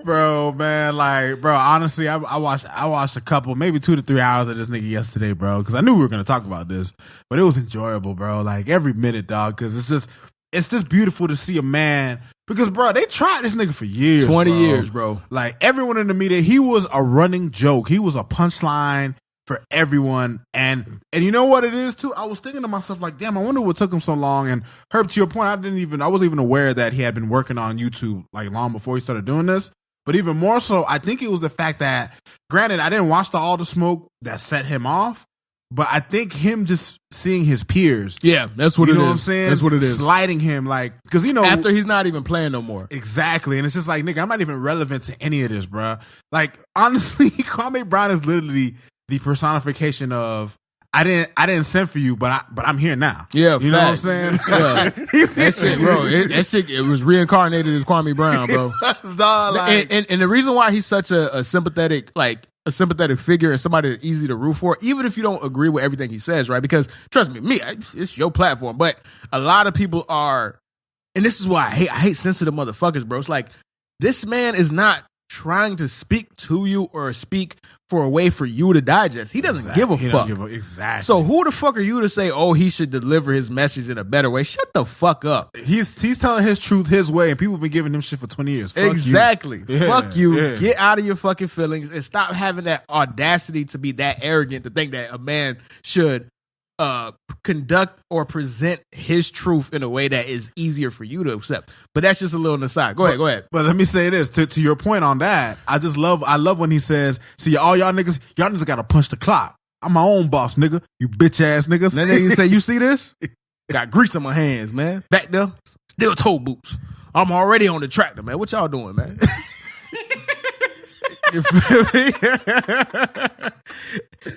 Bro, man, like, bro, honestly, I watched a couple, maybe 2 to 3 hours of this nigga yesterday, bro, because I knew we were gonna talk about this, but it was enjoyable, bro. Like every minute, dog, because it's just beautiful to see a man. Because, bro, they tried this nigga for years. 20 years, bro. Like everyone in the media, he was a running joke. He was a punchline for everyone. And you know what it is too? I was thinking to myself, like, damn, I wonder what took him so long. And Herb, to your point, I wasn't even aware that he had been working on YouTube like long before he started doing this. But even more so, I think it was the fact that, granted, I didn't watch All the Smoke that set him off, but I think him just seeing his peers. Yeah, that's what it is. You know what I'm saying? That's what it is. Sliding him, like, because, after he's not even playing no more. Exactly. And it's just like, nigga, I'm not even relevant to any of this, bro. Like, honestly, Kwame Brown is literally the personification of, I didn't send for you, but I'm here now. Yeah, you know what I'm saying? Yeah. That shit, bro. It was reincarnated as Kwame Brown, bro. Like, and the reason why he's such a sympathetic, like, a sympathetic figure and somebody that's easy to root for, even if you don't agree with everything he says, right? Because trust me, it's your platform. But a lot of people are, and this is why I hate sensitive motherfuckers, bro. It's like, this man is not trying to speak to you or speak for a way for you to digest. He doesn't give a fuck. Exactly. So who the fuck are you to say, oh, he should deliver his message in a better way? Shut the fuck up. He's telling his truth his way, and people have been giving him shit for 20 years. Fuck exactly. You. Fuck you. Yeah. Get out of your fucking feelings and stop having that audacity to be that arrogant to think that a man should conduct or present his truth in a way that is easier for you to accept. But that's just a little on the side. Go ahead. But let me say this to your point on that. I love when he says, "See, all y'all niggas got to punch the clock. I'm my own boss, nigga. You bitch ass niggas." Then they say, "You see this? Got grease on my hands, man. Back there, still toe boots. I'm already on the tractor, man. What y'all doing, man?" You feel me?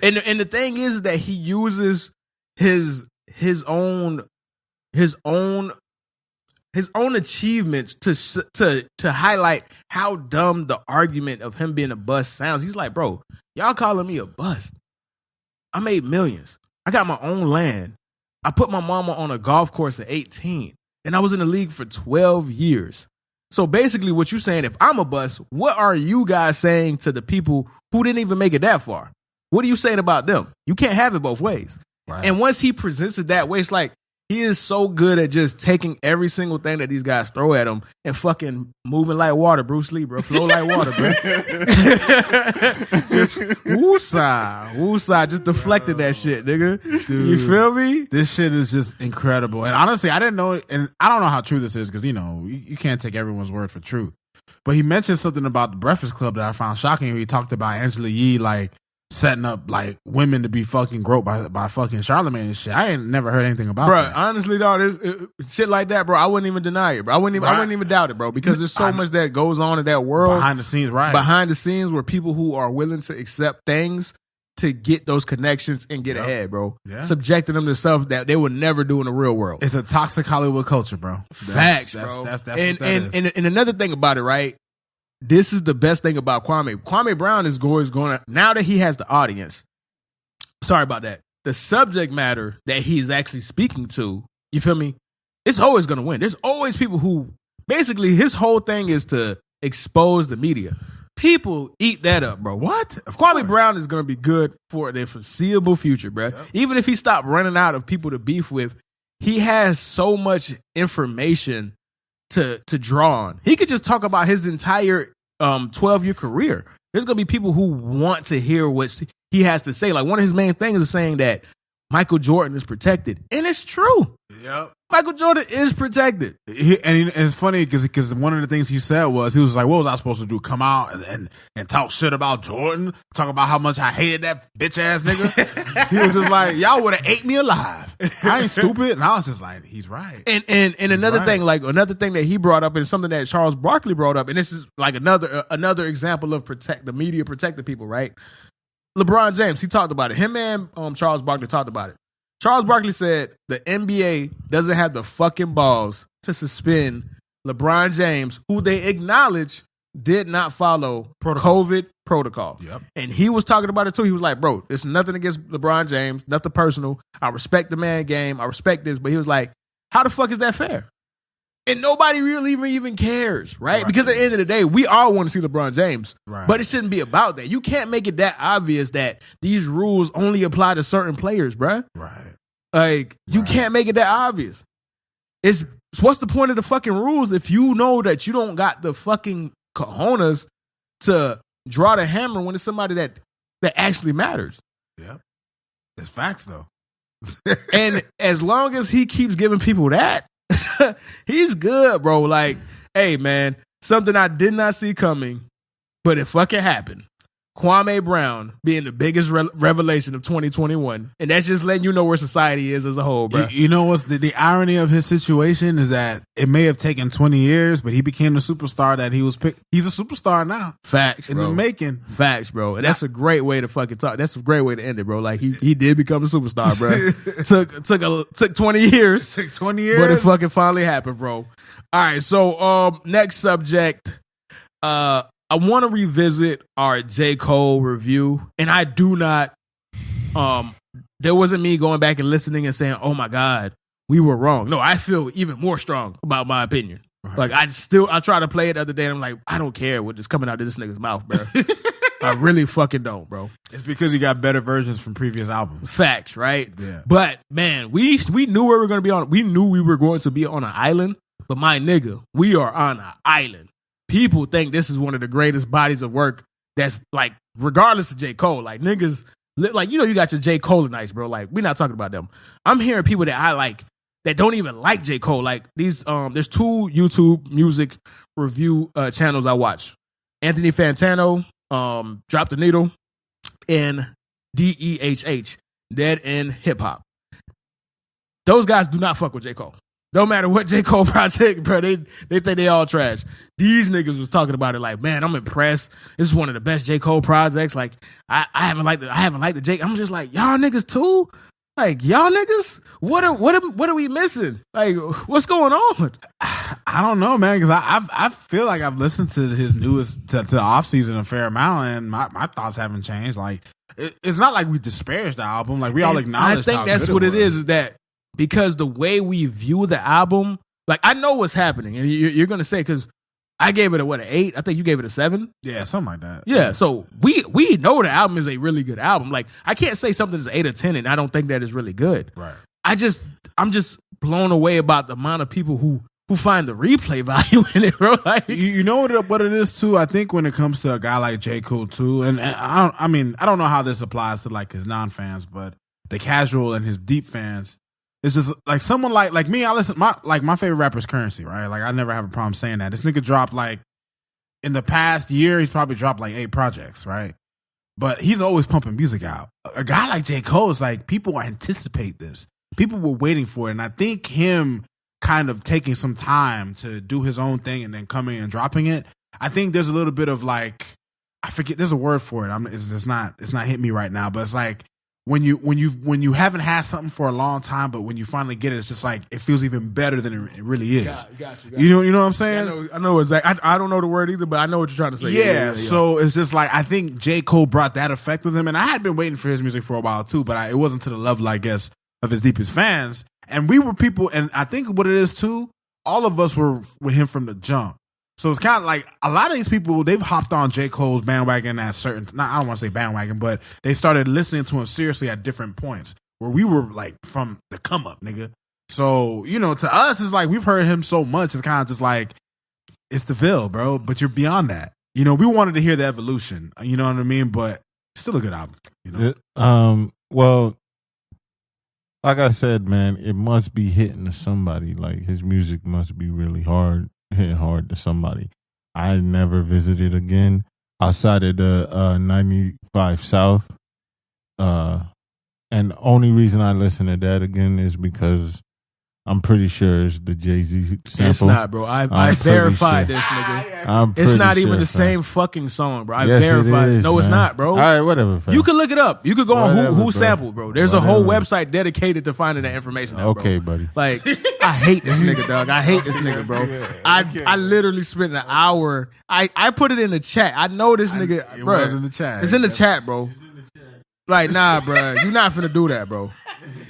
And the thing is that he uses his own achievements to highlight how dumb the argument of him being a bust sounds. He's like, bro, y'all calling me a bust. I made millions. I got my own land. I put my mama on a golf course at 18, and I was in the league for 12 years. So basically what you're saying, if I'm a bust, what are you guys saying to the people who didn't even make it that far? What are you saying about them? You can't have it both ways. Right. And once he presents it that way, it's like he is so good at just taking every single thing that these guys throw at him and fucking moving like water. Bruce Lee, bro. Flow like water, bro. Just woosah. Just deflected that shit, nigga. Dude, you feel me? This shit is just incredible. And honestly, I didn't know, and I don't know how true this is because, you can't take everyone's word for truth. But he mentioned something about the Breakfast Club that I found shocking. He talked about Angela Yee, like, setting up like women to be fucking groped by fucking Charlamagne and shit. I ain't never heard anything about that. Bro, honestly, dog, shit like that, bro, I wouldn't even deny it, bro. I wouldn't even doubt it, bro, because there's so much that goes on in that world. Behind the scenes, right. Behind the scenes where people who are willing to accept things to get those connections and get ahead, bro. Yeah. Subjecting them to stuff that they would never do in the real world. It's a toxic Hollywood culture, bro. Facts, bro. That's and another thing about it, right? This is the best thing about Kwame. Kwame Brown is going to, now that he has the audience, sorry about that, the subject matter that he's actually speaking to, you feel me? It's always going to win. There's always people who, basically his whole thing is to expose the media. People eat that up, bro. What? Kwame Brown is going to be good for the foreseeable future, bro. Yep. Even if he stopped running out of people to beef with, he has so much information to draw on. He could just talk about his entire 12-year career. There's going to be people who want to hear what he has to say. Like, one of his main things is saying that Michael Jordan is protected. And it's true. Yep. Michael Jordan is protected. And it's funny because one of the things he said was, he was like, what was I supposed to do? Come out and talk shit about Jordan? Talk about how much I hated that bitch ass nigga? He was just like, y'all would have ate me alive. I ain't stupid. And I was just like, he's right. And another thing, like another thing that he brought up is something that Charles Barkley brought up. And this is like another example of the media protecting people, right? LeBron James, he talked about it. Him and Charles Barkley talked about it. Charles Barkley said the NBA doesn't have the fucking balls to suspend LeBron James, who they acknowledge did not follow COVID protocol. Yep. And he was talking about it too. He was like, bro, there's nothing against LeBron James, nothing personal. I respect the man game. I respect this. But he was like, how the fuck is that fair? And nobody really even cares, right? Because at the end of the day, we all want to see LeBron James. Right. But it shouldn't be about that. You can't make it that obvious that these rules only apply to certain players, bruh. Right. Like, you can't make it that obvious. What's the point of the fucking rules if you know that you don't got the fucking cojones to draw the hammer when it's somebody that actually matters? Yep. It's facts, though. And as long as he keeps giving people that, he's good, bro. Like, hey, man, something I did not see coming, but it fucking happened. Kwame Brown being the biggest revelation of 2021. And that's just letting you know where society is as a whole, bro. You know what's the irony of his situation is that it may have taken 20 years, but he became the superstar that he was picked. He's a superstar now. Facts, bro. In the making. Facts, bro. And that's a great way to fucking talk. That's a great way to end it, bro. Like, he did become a superstar, bro. Took 20 years. Took 20 years. But it fucking finally happened, bro. All right, so next subject. I want to revisit our J. Cole review, and I do not. There wasn't me going back and listening and saying, "Oh my God, we were wrong." No, I feel even more strong about my opinion. Right. Like I try to play it the other day, and I'm like, I don't care what is coming out of this nigga's mouth, bro. I really fucking don't, bro. It's because you got better versions from previous albums. Facts, right? Yeah. But man, we knew we were going to be on. We knew we were going to be on an island. But my nigga, we are on an island. People think this is one of the greatest bodies of work. That's like, regardless of J. Cole, like niggas, like you got your J. Cole nights, bro. Like we're not talking about them. I'm hearing people that I like that don't even like J. Cole. Like these, there's 2 YouTube music review channels I watch. Anthony Fantano. Drop the Needle, and DEHH, Dead End Hip Hop. Those guys do not fuck with J. Cole. No matter what J. Cole project, bro, they think they all trash. These niggas was talking about it like, man, I'm impressed. This is one of the best J. Cole projects. Like, I haven't liked the J. I'm just like, y'all niggas too? Like, y'all niggas? What are we missing? Like, what's going on? I don't know, man, because I feel like I've listened to his newest to Offseason a fair amount, and my thoughts haven't changed. Like, it's not like we disparaged the album. Like, we all acknowledge. I think that's what it is that because the way we view the album, like I know what's happening, and you're gonna say because I gave it an 8. I think you gave it a 7. Yeah, something like that. Yeah, so we know the album is a really good album. Like I can't say something is 8 or 10, and I don't think that is really good. Right. I'm just blown away about the amount of people who find the replay value in it, bro. Like, you know what it is too. I think when it comes to a guy like J. Cole too, and I don't know how this applies to like his non-fans, but the casual and his deep fans. It's just like someone like me. I listen. My favorite rapper is Currency, right? Like I never have a problem saying that. This nigga dropped like in the past year, he's probably dropped like 8 projects, right? But he's always pumping music out. A guy like J. Cole is like people anticipate this. People were waiting for it, and I think him kind of taking some time to do his own thing and then coming and dropping it. I think there's a little bit of like I forget. There's a word for it. It's not hitting me right now, but it's like. When you haven't had something for a long time, but when you finally get it, it's just like it feels even better than it really is. Got you. You know what I'm saying? Yeah, I know exactly. I don't know the word either, but I know what you're trying to say. Yeah. So it's just like I think J. Cole brought that effect with him, and I had been waiting for his music for a while too, but it wasn't to the level, I guess, of his deepest fans. And we were people, and I think what it is too. All of us were with him from the jump. So it's kind of like a lot of these people, they've hopped on J. Cole's bandwagon at I don't want to say bandwagon, but they started listening to him seriously at different points where we were like from the come up, nigga. So, to us, it's like we've heard him so much. It's kind of just like, it's the Ville, bro, but you're beyond that. We wanted to hear the evolution, you know what I mean? But still a good album, Well, like I said, man, it must be hitting to somebody. Like his music must be really hitting hard to somebody. I never visited again outside of the 95 South. And the only reason I listen to that again is because I'm pretty sure it's the Jay-Z sample. It's not, bro. I verified this, nigga. It's not even the same fucking song, bro. I verified it. No, it's not, bro. All right, whatever. Fam. You can look it up. You could go on who sampled, bro. There's a whole website dedicated to finding that information out, bro. Okay, buddy. Like, I hate this nigga, dog. I hate this nigga, bro. I literally spent an hour. I put it in the chat. I know this nigga, bro. It was in the chat. It's in the chat, bro. Like, nah, bro. You're not finna do that, bro.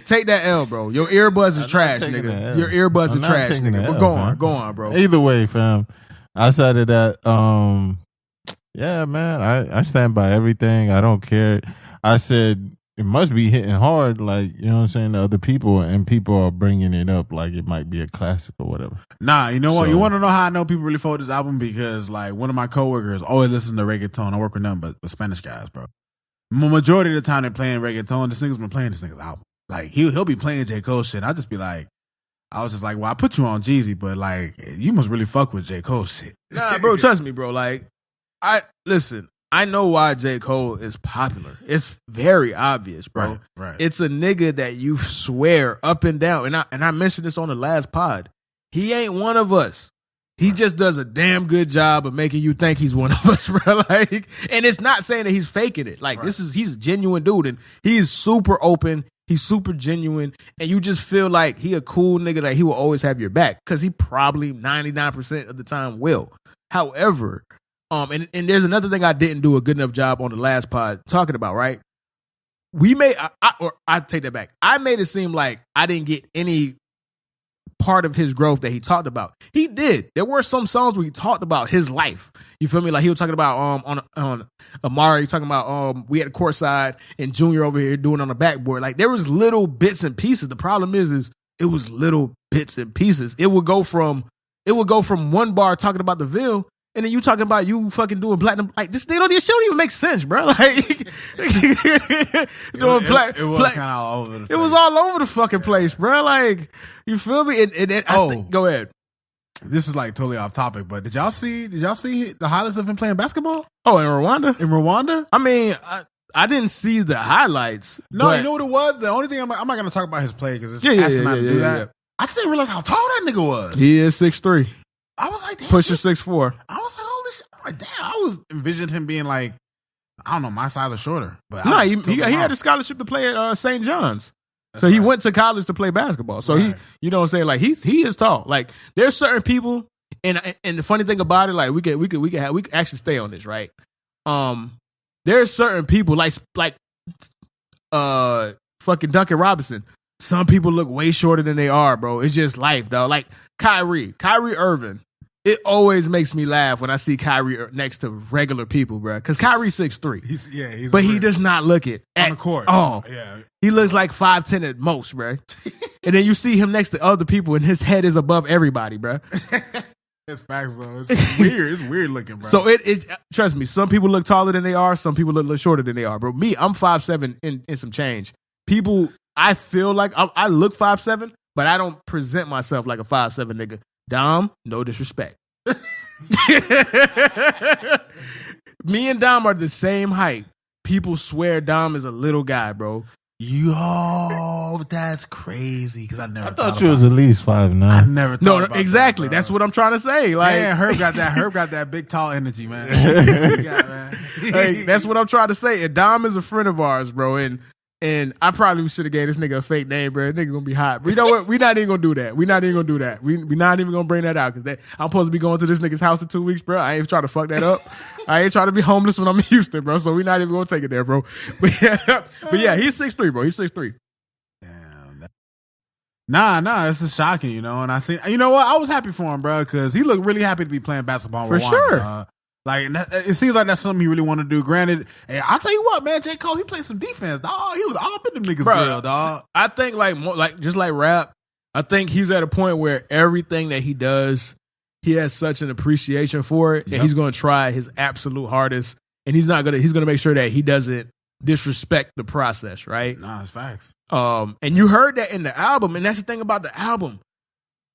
Take that L, bro. Your earbuds is trash, nigga. Your earbuds are trash, nigga. But go on, bro. Either way, fam. Outside of that, yeah, man, I stand by everything. I don't care. I said it must be hitting hard, like, you know what I'm saying, to other people, and people are bringing it up like it might be a classic or whatever. Nah, you know what? You want to know how I know people really fuck with this album? Because, like, one of my coworkers always listens to reggaeton. I work with nothing but Spanish guys, bro. Majority of the time they're playing reggaeton. This nigga's been playing this nigga's album. Like, he'll be playing J. Cole shit. I was just like, well, I put you on Jeezy, but like, you must really fuck with J. Cole shit. Nah, bro, trust me, bro. Like, I know why J. Cole is popular. It's very obvious, bro. Right. It's a nigga that you swear up and down. And I mentioned this on the last pod. He ain't one of us. He just does a damn good job of making you think he's one of us, bro. Like, and it's not saying that he's faking it. Like, he's a genuine dude, and he's super open. He's super genuine, and you just feel like he a cool nigga that he will always have your back because he probably 99% of the time will. However, And there's another thing I didn't do a good enough job on the last pod talking about, right? I take that back. I made it seem like I didn't get any part of his growth that he talked about. He did. There were some songs where he talked about his life. You feel me? Like he was talking about on Amari, talking about we at the court side and Junior over here doing on the backboard. Like there was little bits and pieces. The problem is it was little bits and pieces. It would go from one bar talking about the Ville, and then you talking about you fucking doing platinum. Like this shit don't even make sense, bro. Like it was kind of all over the place. It was all over the fucking place, bro. Like you feel me? Go ahead. This is like totally off topic, but did y'all see the highlights of him playing basketball? Oh, in Rwanda? In Rwanda? I mean, I didn't see the highlights. No, you know what it was? The only thing I'm not going to talk about his play because it's asinine to do that. Yeah. I just didn't realize how tall that nigga was. He is 6'3". I was like, damn. Pushing 6'4". I was like, holy shit. I'm like, damn. I was envisioning him being like, I don't know, my size or shorter. But no, he had a scholarship to play at St. John's. That's so he went to college to play basketball. So he, you know what I'm saying? Like he is tall. Like there's certain people, and the funny thing about it, like we could actually stay on this, right? There's certain people like fucking Duncan Robinson. Some people look way shorter than they are, bro. It's just life, dog. Like Kyrie Irving. It always makes me laugh when I see Kyrie next to regular people, bro. Because Kyrie's 6'3". But he does not look it on the court. Oh, yeah. He looks like 5'10" at most, bro. And then you see him next to other people, and his head is above everybody, bro. It's facts, though. It's weird. It's weird looking, bro. So it is. Trust me. Some people look taller than they are. Some people look shorter than they are, bro. Me, I'm 5'7" in some change. People, I feel like I look 5'7", but I don't present myself like a 5'7" nigga. Dom, no disrespect. Me and Dom are the same height. People swear Dom is a little guy, bro. Yo, that's crazy. Because I thought you was at least 5'9". I never thought about exactly. That, that's what I'm trying to say. Like, yeah, Herb got that big tall energy, man. Hey, that's what I'm trying to say. And Dom is a friend of ours, bro. And I probably should have gave this nigga a fake name, bro. Nigga gonna be hot. But you know what? We're not even gonna do that. We're not even gonna bring that out because I'm supposed to be going to this nigga's house in 2 weeks, bro. I ain't trying to fuck that up. I ain't trying to be homeless when I'm in Houston, bro. So we're not even gonna take it there, bro. But yeah, he's 6'3", bro. He's 6'3". Damn. Nah, this is shocking, you know. And I see, you know what? I was happy for him, bro, because he looked really happy to be playing basketball. For sure. Like, it seems like that's something he really want to do. Granted, hey, I'll tell you what, man, J. Cole, he played some defense, dog. He was all up in them niggas' grill, dog. I think, like just like rap, I think he's at a point where everything that he does, he has such an appreciation for it, and he's going to try his absolute hardest, and he's going to make sure that he doesn't disrespect the process, right? Nah, it's facts. And you heard that in the album, and that's the thing about the album.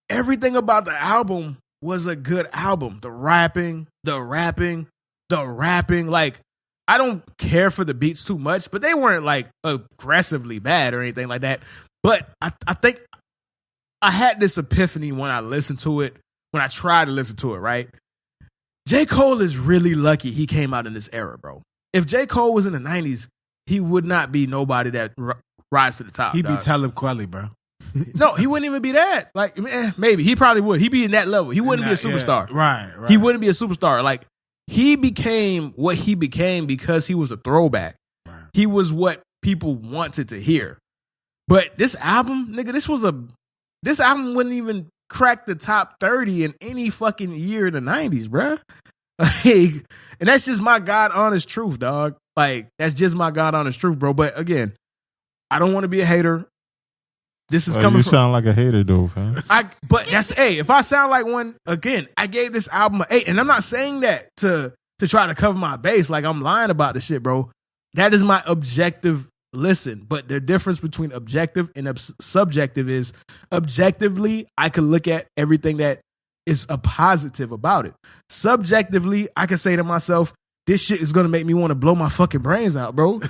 Everything about the album was a good album. The rapping. Like, I don't care for the beats too much, but they weren't like aggressively bad or anything like that. But I think I had this epiphany when I listened to it, when I tried to listen to it, right? J. Cole is really lucky he came out in this era, bro. If J. Cole was in the 90s, he would not be nobody that rise to the top. He'd be Talib Kweli, bro. No, he wouldn't even be that. Like, maybe. He probably would. He'd be in that level. He wouldn't be a superstar. Yeah. Right. He wouldn't be a superstar. Like, he became what he became because he was a throwback. Right. He was what people wanted to hear. But this album, nigga, this album wouldn't even crack the top 30 in any fucking year in the 90s, bruh. Like, and that's just my God honest truth, dog. Like, that's just my God honest truth, bro. But again, I don't want to be a hater. This is coming. You sound like a hater, though, fam. But that's if I sound like one, again, I gave this album an 8, and I'm not saying that to try to cover my base, like I'm lying about the shit, bro. That is my objective listen. But the difference between objective and subjective is objectively, I can look at everything that is a positive about it. Subjectively, I can say to myself, this shit is gonna make me want to blow my fucking brains out, bro.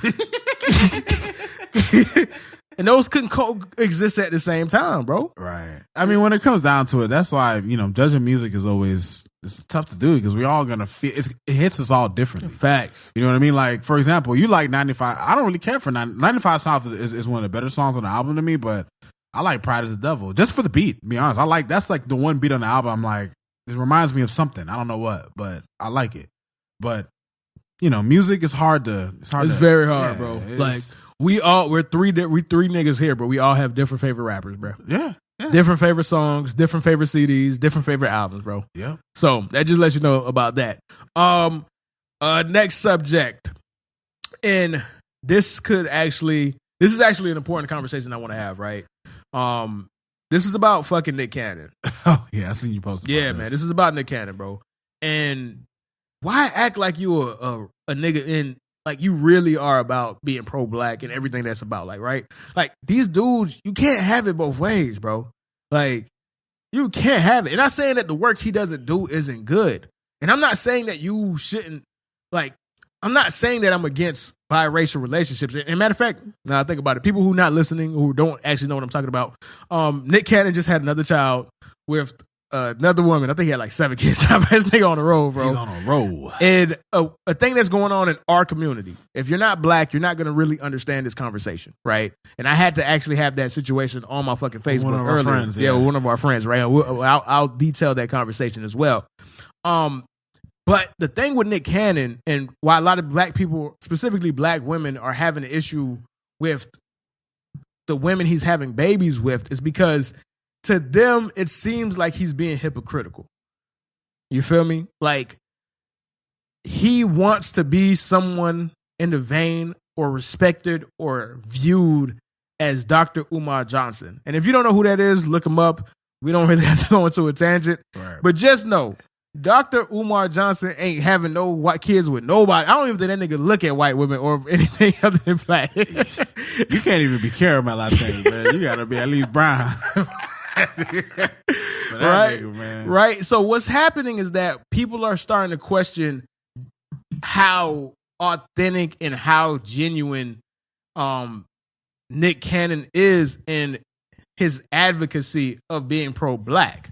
And those couldn't coexist at the same time, bro. Right. I mean, when it comes down to it, that's why, you know, judging music is always, it's tough to do because we all gonna feel, it hits us all differently. Facts. You know what I mean? Like, for example, you like 95. I don't really care for 95 South is one of the better songs on the album to me, but I like Pride is the Devil just for the beat, to be honest. That's like the one beat on the album. I'm like, it reminds me of something. I don't know what, but I like it. But music is hard to. It's very hard, bro. Like we're three niggas here, but we all have different favorite rappers, bro. Yeah. Different favorite songs, different favorite CDs, different favorite albums, bro. Yeah. So that just lets you know about that. Next subject, and this is actually an important conversation I want to have, right? This is about fucking Nick Cannon. Oh yeah, I seen you post. Yeah, man, this is about Nick Cannon, bro. And why act like you a nigga in like you really are about being pro-black and everything that's about, like, right? Like, these dudes, you can't have it both ways, bro. Like, you can't have it. And I'm not saying that the work he doesn't do isn't good. And I'm not saying that you shouldn't, like, I'm not saying that I'm against biracial relationships. And matter of fact, now I think about it, people who not listening, who don't actually know what I'm talking about, Nick Cannon just had another child with another woman. I think he had like 7 kids. This nigga on the road, bro. He's on a roll. And a thing that's going on in our community, if you're not black, you're not going to really understand this conversation, right? And I had to actually have that situation on my fucking Facebook one of earlier. Our friends, yeah, with one of our friends, right? I'll detail that conversation as well. But the thing with Nick Cannon and why a lot of black people, specifically black women, are having an issue with the women he's having babies with is because to them, it seems like he's being hypocritical. You feel me? Like, he wants to be someone in the vein or respected or viewed as Dr. Umar Johnson. And if you don't know who that is, look him up. We don't really have to go into a tangent. Right. But just know, Dr. Umar Johnson ain't having no white kids with nobody. I don't even think that nigga look at white women or anything other than black. You can't even be caramel, I think, man. You gotta be at least brown. Right? Nigga, man. Right? So what's happening is that people are starting to question how authentic and how genuine Nick Cannon is in his advocacy of being pro-black.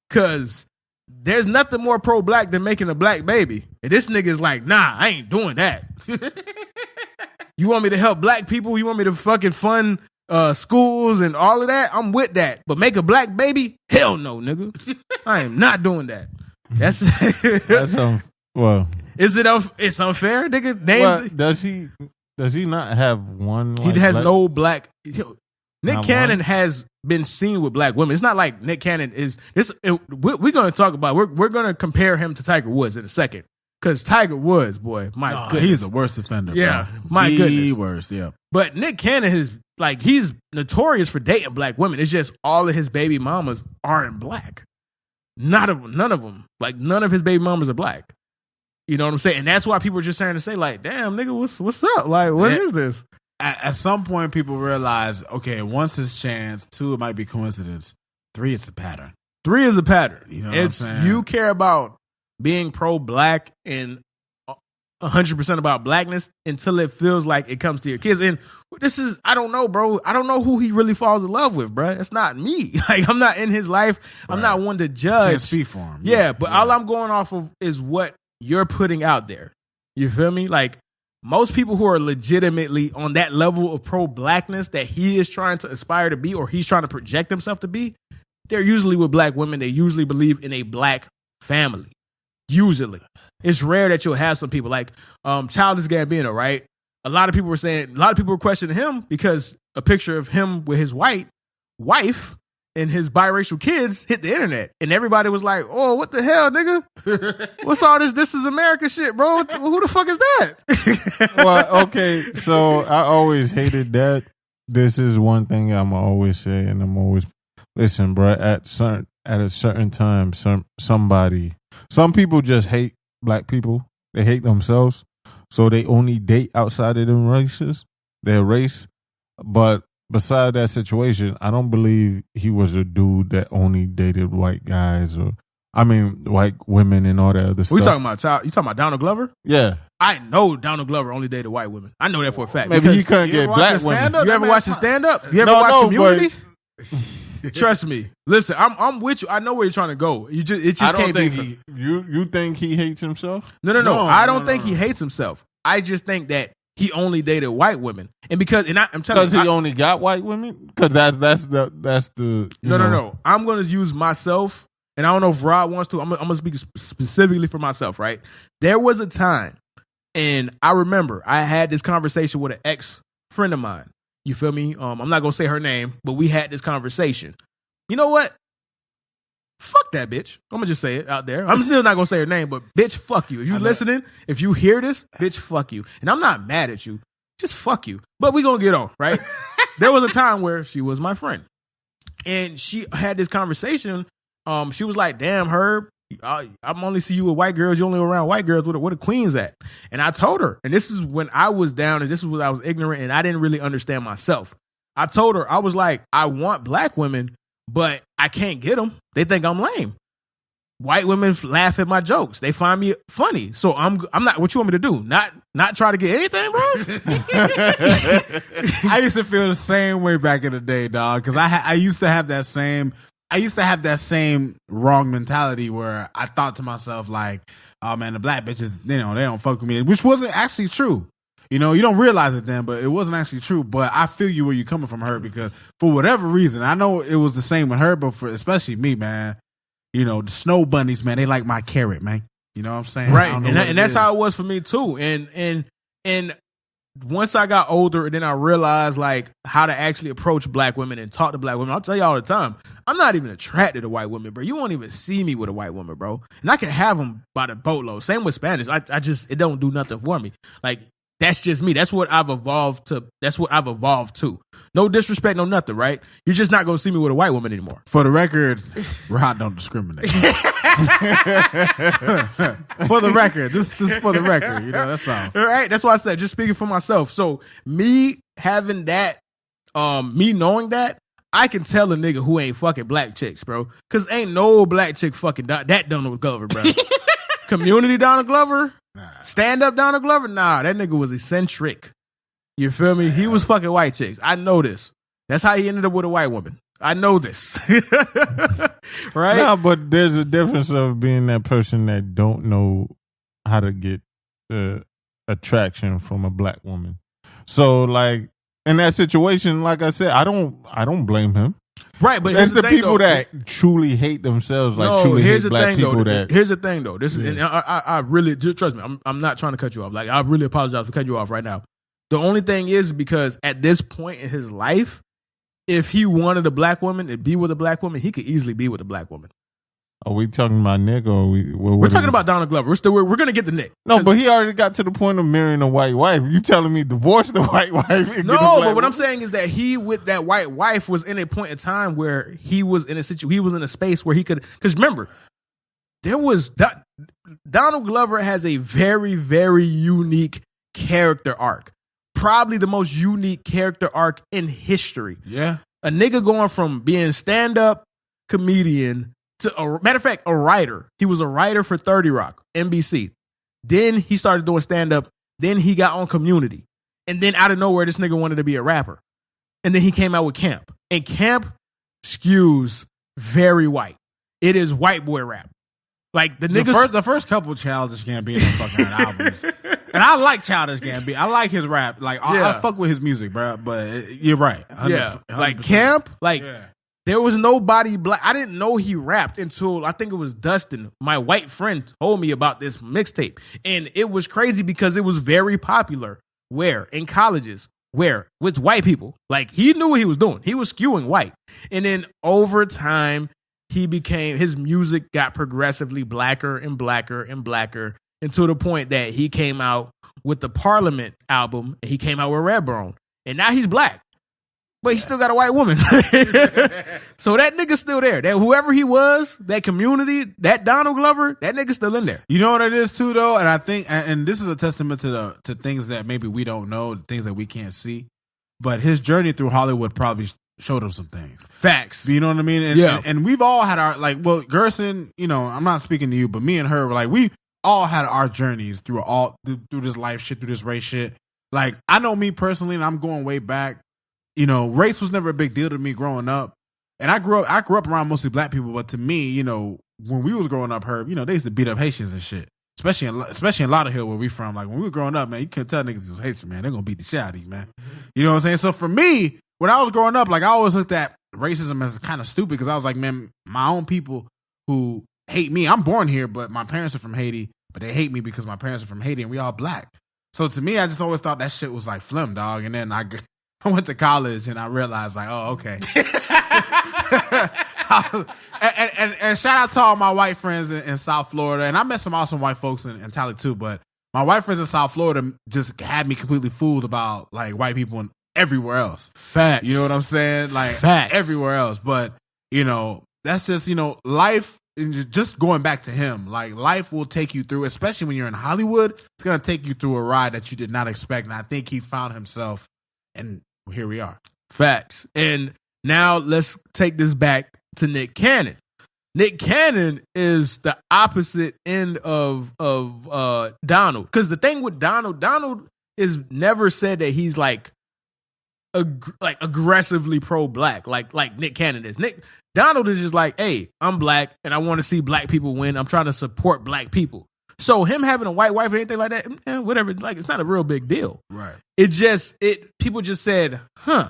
Because there's nothing more pro-black than making a black baby. And this nigga is like, nah, I ain't doing that. You want me to help black people? You want me to fucking fund schools and all of that? I'm with that. But make a black baby? Hell no, nigga. I am not doing that. That's well. Is it it's unfair, nigga? Well, does he not have one? He has no black. Nick Cannon has been seen with black women. It's not like Nick Cannon is. We're going to talk about. We're going to compare him to Tiger Woods in a second. Because Tiger Woods, boy, my goodness, he's the worst offender. Yeah, bro. My the goodness, worst. Yeah. But Nick Cannon is like, he's notorious for dating black women. It's just all of his baby mamas are in black. None of them. Like, none of his baby mamas are black. You know what I'm saying? And that's why people are just starting to say, like, damn, nigga, what's up? Like, what is this? At some point, people realize, okay, once it's chance, 2, it might be coincidence. 3, it's a pattern. 3 is a pattern. You know what I'm saying? You care about being pro-black and 100% about blackness until it feels like it comes to your kids. And this is, I don't know, bro. I don't know who he really falls in love with, bro. It's not me. Like, I'm not in his life. I'm not one to judge. Can't speak for him. Yeah, but all I'm going off of is what you're putting out there. You feel me? Like, most people who are legitimately on that level of pro-blackness that he is trying to aspire to be or he's trying to project himself to be, they're usually with black women. They usually believe in a black family. Usually. It's rare that you'll have some people like Childish Gambino, right? A lot of people were questioning him because a picture of him with his white wife and his biracial kids hit the internet. And everybody was like, oh, what the hell, nigga? What's all this This Is America shit, bro? Who the fuck is that? Well, okay, so I always hated that. This is one thing I'm always say, and I'm always, listen, bro, at a certain time, some people just hate black people. They hate themselves. So they only date outside of their race. But beside that situation, I don't believe he was a dude that only dated white guys white women and all that other stuff. You talking about Donald Glover? Yeah. I know Donald Glover only dated white women. I know that for a fact. Maybe he couldn't get black women. You ever watch his stand-up? You ever watch Community? Trust me. Listen, I'm with you. I know where you're trying to go. It just can't be. You think he hates himself? No. I don't think he hates himself. I just think that he only dated white women, and I'm telling you, because he only got white women. Because that's the. No. I'm going to use myself and I don't know if Rod wants to. I'm gonna speak specifically for myself, right? There was a time, and I remember I had this conversation with an ex friend of mine. You feel me? I'm not gonna say her name, but we had this conversation. You know what? Fuck that bitch. I'm gonna just say it out there. I'm still not gonna say her name, but bitch, fuck you. If you listening, if you hear this, bitch, fuck you. And I'm not mad at you. Just fuck you. But we gonna get on, right? There was a time where she was my friend. And she had this conversation. She was like, damn, Herb, I'm only see you with white girls. You only around white girls. Where the queen's at? And I told her, and this is when I was down, and this is when I was ignorant, and I didn't really understand myself. I told her, I was like, I want black women, but I can't get them. They think I'm lame. White women laugh at my jokes. They find me funny. So I'm not. What you want me to do? Not try to get anything, bro. I used to feel the same way back in the day, dog. Because I used to have that same. I used to have that same wrong mentality where I thought to myself like, "Oh man, the black bitches, they don't fuck with me," which wasn't actually true. You don't realize it then, but it wasn't actually true. But I feel you where you're coming from, her, because for whatever reason, I know it was the same with her, but for especially me, man. The snow bunnies, man, they like my carrot, man. You know what I'm saying? Right. And that's how it was for me too. And once I got older, and then I realized like how to actually approach black women and talk to black women. I'll tell you all the time, I'm not even attracted to white women, bro. You won't even see me with a white woman, bro. And I can have them by the boatload. Same with Spanish. I just, it don't do nothing for me. Like, that's just me. That's what I've evolved to. No disrespect, no nothing, right? You're just not going to see me with a white woman anymore. For the record, Rod don't discriminate. For the record. This is for the record. That's all. All right. That's why I said, just speaking for myself. So me having that, me knowing that, I can tell a nigga who ain't fucking black chicks, bro. Because ain't no black chick fucking that Donald Glover, bro. Community Donald Glover? Nah. Stand up Donald Glover? Nah, that nigga was eccentric. You feel me? He was fucking white chicks. I know this. That's how he ended up with a white woman. I know this. Right? No, but there's a difference of being that person that don't know how to get attraction from a black woman. So, like, in that situation, like I said, I don't blame him. Right, but it's the people that truly hate themselves, like truly hate black people. Here's the thing, though. This is, and I really, just trust me. I'm not trying to cut you off. Like, I really apologize for cutting you off right now. The only thing is because at this point in his life, if he wanted a black woman and be with a black woman, he could easily be with a black woman. Are we talking about Nick or we're talking about Donald Glover? We're gonna get the Nick. No, but he already got to the point of marrying a white wife. You telling me divorce the white wife? No, but what I'm saying is that he with that white wife was in a point in time where he was in a space where he could. Because remember, Donald Glover has a very, very unique character arc. Probably the most unique character arc in history. Yeah, a nigga going from being stand-up comedian to, matter of fact, a writer. He was a writer for 30 Rock, NBC. Then he started doing stand-up. Then he got on Community. And then out of nowhere, this nigga wanted to be a rapper. And then he came out with Camp. And Camp skews very white. It is white boy rap. Like the niggas. The first couple of Childish Gambino fucking albums. And I like Childish Gambino. I like his rap. Like, I fuck with his music, bro. But you're right. 100%. Yeah. Like Camp, there was nobody black. I didn't know he rapped until I think it was Dustin, my white friend, told me about this mixtape. And it was crazy because it was very popular. Where? In colleges. Where? With white people. Like, he knew what he was doing. He was skewing white. And then over time, his music got progressively blacker and blacker and blacker until the point that he came out with the Parliament album and he came out with Redbone. And now he's black. But he still got a white woman. So that nigga's still there. That whoever he was, that Community, that Donald Glover, that nigga's still in there. You know what it is too, though, and I think, and this is a testament to things that maybe we don't know, things that we can't see. But his journey through Hollywood probably showed him some things. Facts. You know what I mean? And we've all had our Gerson. I'm not speaking to you, but me and her, we all had our journeys through this life shit, through this race shit. Like, I know me personally, and I'm going way back. Race was never a big deal to me growing up. And I grew up around mostly black people, but to me, when we was growing up, Herb, they used to beat up Haitians and shit. Especially in Lauderhill, where we from. Like, when we were growing up, man, you couldn't tell niggas it was Haitian, man. They're gonna beat the shit out of you, man. You know what I'm saying? So for me, when I was growing up, like, I always looked at racism as kind of stupid because I was like, man, my own people who hate me. I'm born here, but my parents are from Haiti, but they hate me because my parents are from Haiti and we all black. So to me, I just always thought that shit was like phlegm, dog. And then I went to college and I realized like, oh, okay. and shout out to all my white friends in South Florida. And I met some awesome white folks in Tally too, but my white friends in South Florida just had me completely fooled about like white people and everywhere else. Facts. You know what I'm saying? Like Facts. Everywhere else. But, that's just, life, just going back to him, like life will take you through, especially when you're in Hollywood, it's going to take you through a ride that you did not expect. And I think he found himself and here we are. Facts. And now let's take this back to Nick Cannon. Nick Cannon is the opposite end of Donald. Because the thing with Donald is never said that he's like aggressively pro-black like Nick Cannon is. Donald is just like, hey, I'm black and I want to see black people win. I'm trying to support black people. So him having a white wife or anything like that, whatever, like it's not a real big deal. Right. People just said, huh.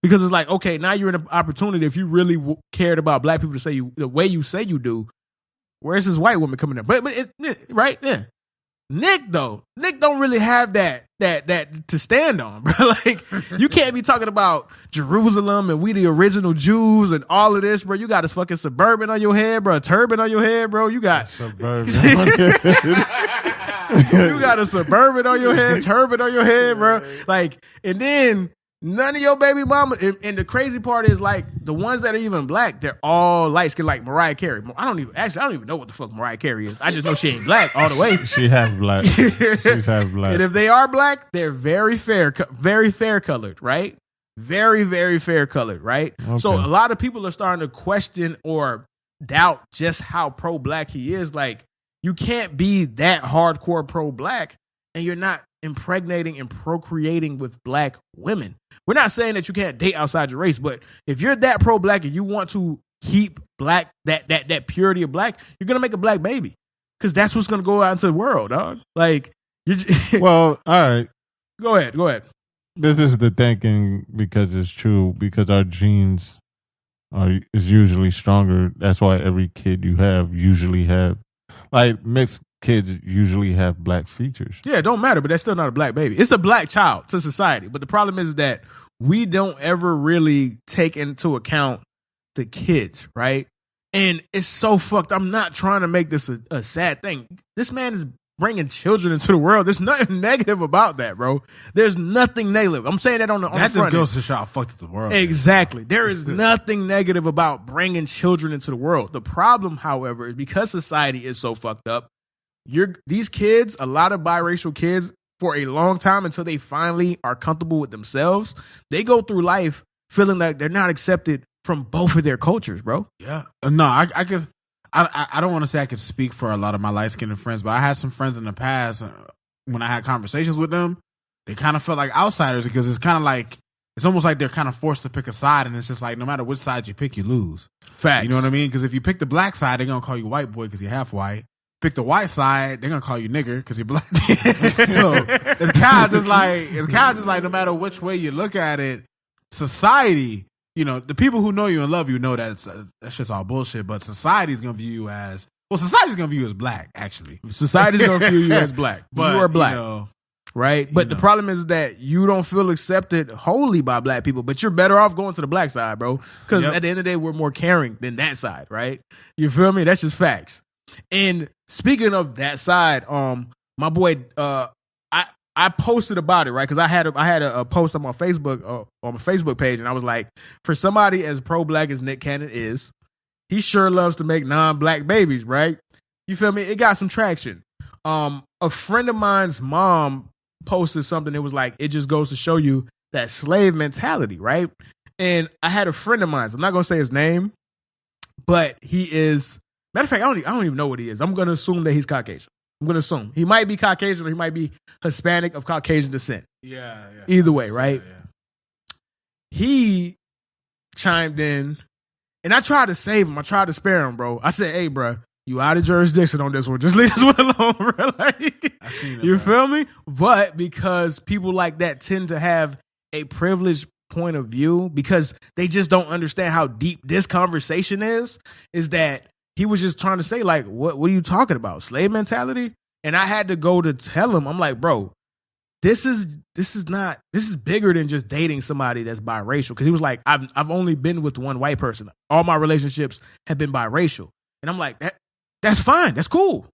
Because it's like, okay, now you're in an opportunity. If you really cared about black people to say you the way you say you do, where's this white woman coming in? But right? Yeah. Nick don't really have that to stand on, bro. Like you can't be talking about Jerusalem and we the original Jews and all of this, bro. You got this fucking suburban on your head, bro. A turban on your head, bro. You got suburban. You got a suburban on your head, turban on your head, bro. Like, and then none of your baby mama. And the crazy part is like the ones that are even black, they're all light skinned, like Mariah Carey. I don't even know what the fuck Mariah Carey is. I just know she ain't black all the way. She half black. She's half black. And if they are black, they're very fair colored, right? Very, very fair colored, right? Okay. So a lot of people are starting to question or doubt just how pro-black he is. Like, you can't be that hardcore pro-black and you're not impregnating and procreating with black women. We're not saying that you can't date outside your race, but if you're that pro-black and you want to keep black, that purity of black, you're going to make a black baby. Because that's what's going to go out into the world, dog. Like, well, all right. Go ahead. This is the thinking because it's true, because our genes is usually stronger. That's why every kid you have usually have, like mixed kids usually have black features. Yeah, it don't matter, but that's still not a black baby. It's a black child to society. But the problem is that we don't ever really take into account the kids, right? And it's so fucked. I'm not trying to make this a sad thing. This man is bringing children into the world. There's nothing negative about that, bro. There's nothing negative. I'm saying that on the that front just goes to show how fucked up the world. Exactly. There is nothing negative about bringing children into the world. The problem, however, is because society is so fucked up, these kids, a lot of biracial kids, for a long time until they finally are comfortable with themselves, they go through life feeling like they're not accepted from both of their cultures, bro. Yeah. No, I guess I don't want to say I could speak for a lot of my light-skinned friends, but I had some friends in the past when I had conversations with them, they kind of felt like outsiders because it's kind of like, it's almost like they're kind of forced to pick a side, and it's just like no matter which side you pick, you lose. Facts. You know what I mean? Because if you pick the black side, they're going to call you white boy because you're half white. Pick the white side, they're going to call you nigger because you're black. So it's kind of just like no matter which way you look at it, society, you know, the people who know you and love you know that's just all bullshit, but society's going to view you as, society's going to view you as black, actually. Society's going to view you as black. But, you are black. You know, right? But the problem is that you don't feel accepted wholly by black people, but you're better off going to the black side, bro. Because at the end of the day, we're more caring than that side, right? You feel me? That's just facts. And speaking of that side, my boy, I posted about it, right? Because I had a post on my Facebook page, and I was like, for somebody as pro-black as Nick Cannon is, he sure loves to make non-black babies, right? You feel me? It got some traction. A friend of mine's mom posted something that was like, it just goes to show you that slave mentality, right? And I had a friend of mine, I'm not gonna say his name, but he is, matter of fact, I don't even know what he is. I'm gonna assume that he's Caucasian. I'm gonna assume he might be Caucasian or he might be Hispanic of Caucasian descent. Yeah. Either way, right? Yeah. He chimed in, and I tried to save him. I tried to spare him, bro. I said, hey, bro, you out of jurisdiction on this one. Just leave this one alone, bro. Like, you feel me? But because people like that tend to have a privileged point of view, because they just don't understand how deep this conversation is that he was just trying to say, like, what are you talking about? Slave mentality? And I had to go to tell him, I'm like, bro, this is bigger than just dating somebody that's biracial. Because he was like, I've only been with one white person. All my relationships have been biracial. And I'm like, that's fine. That's cool.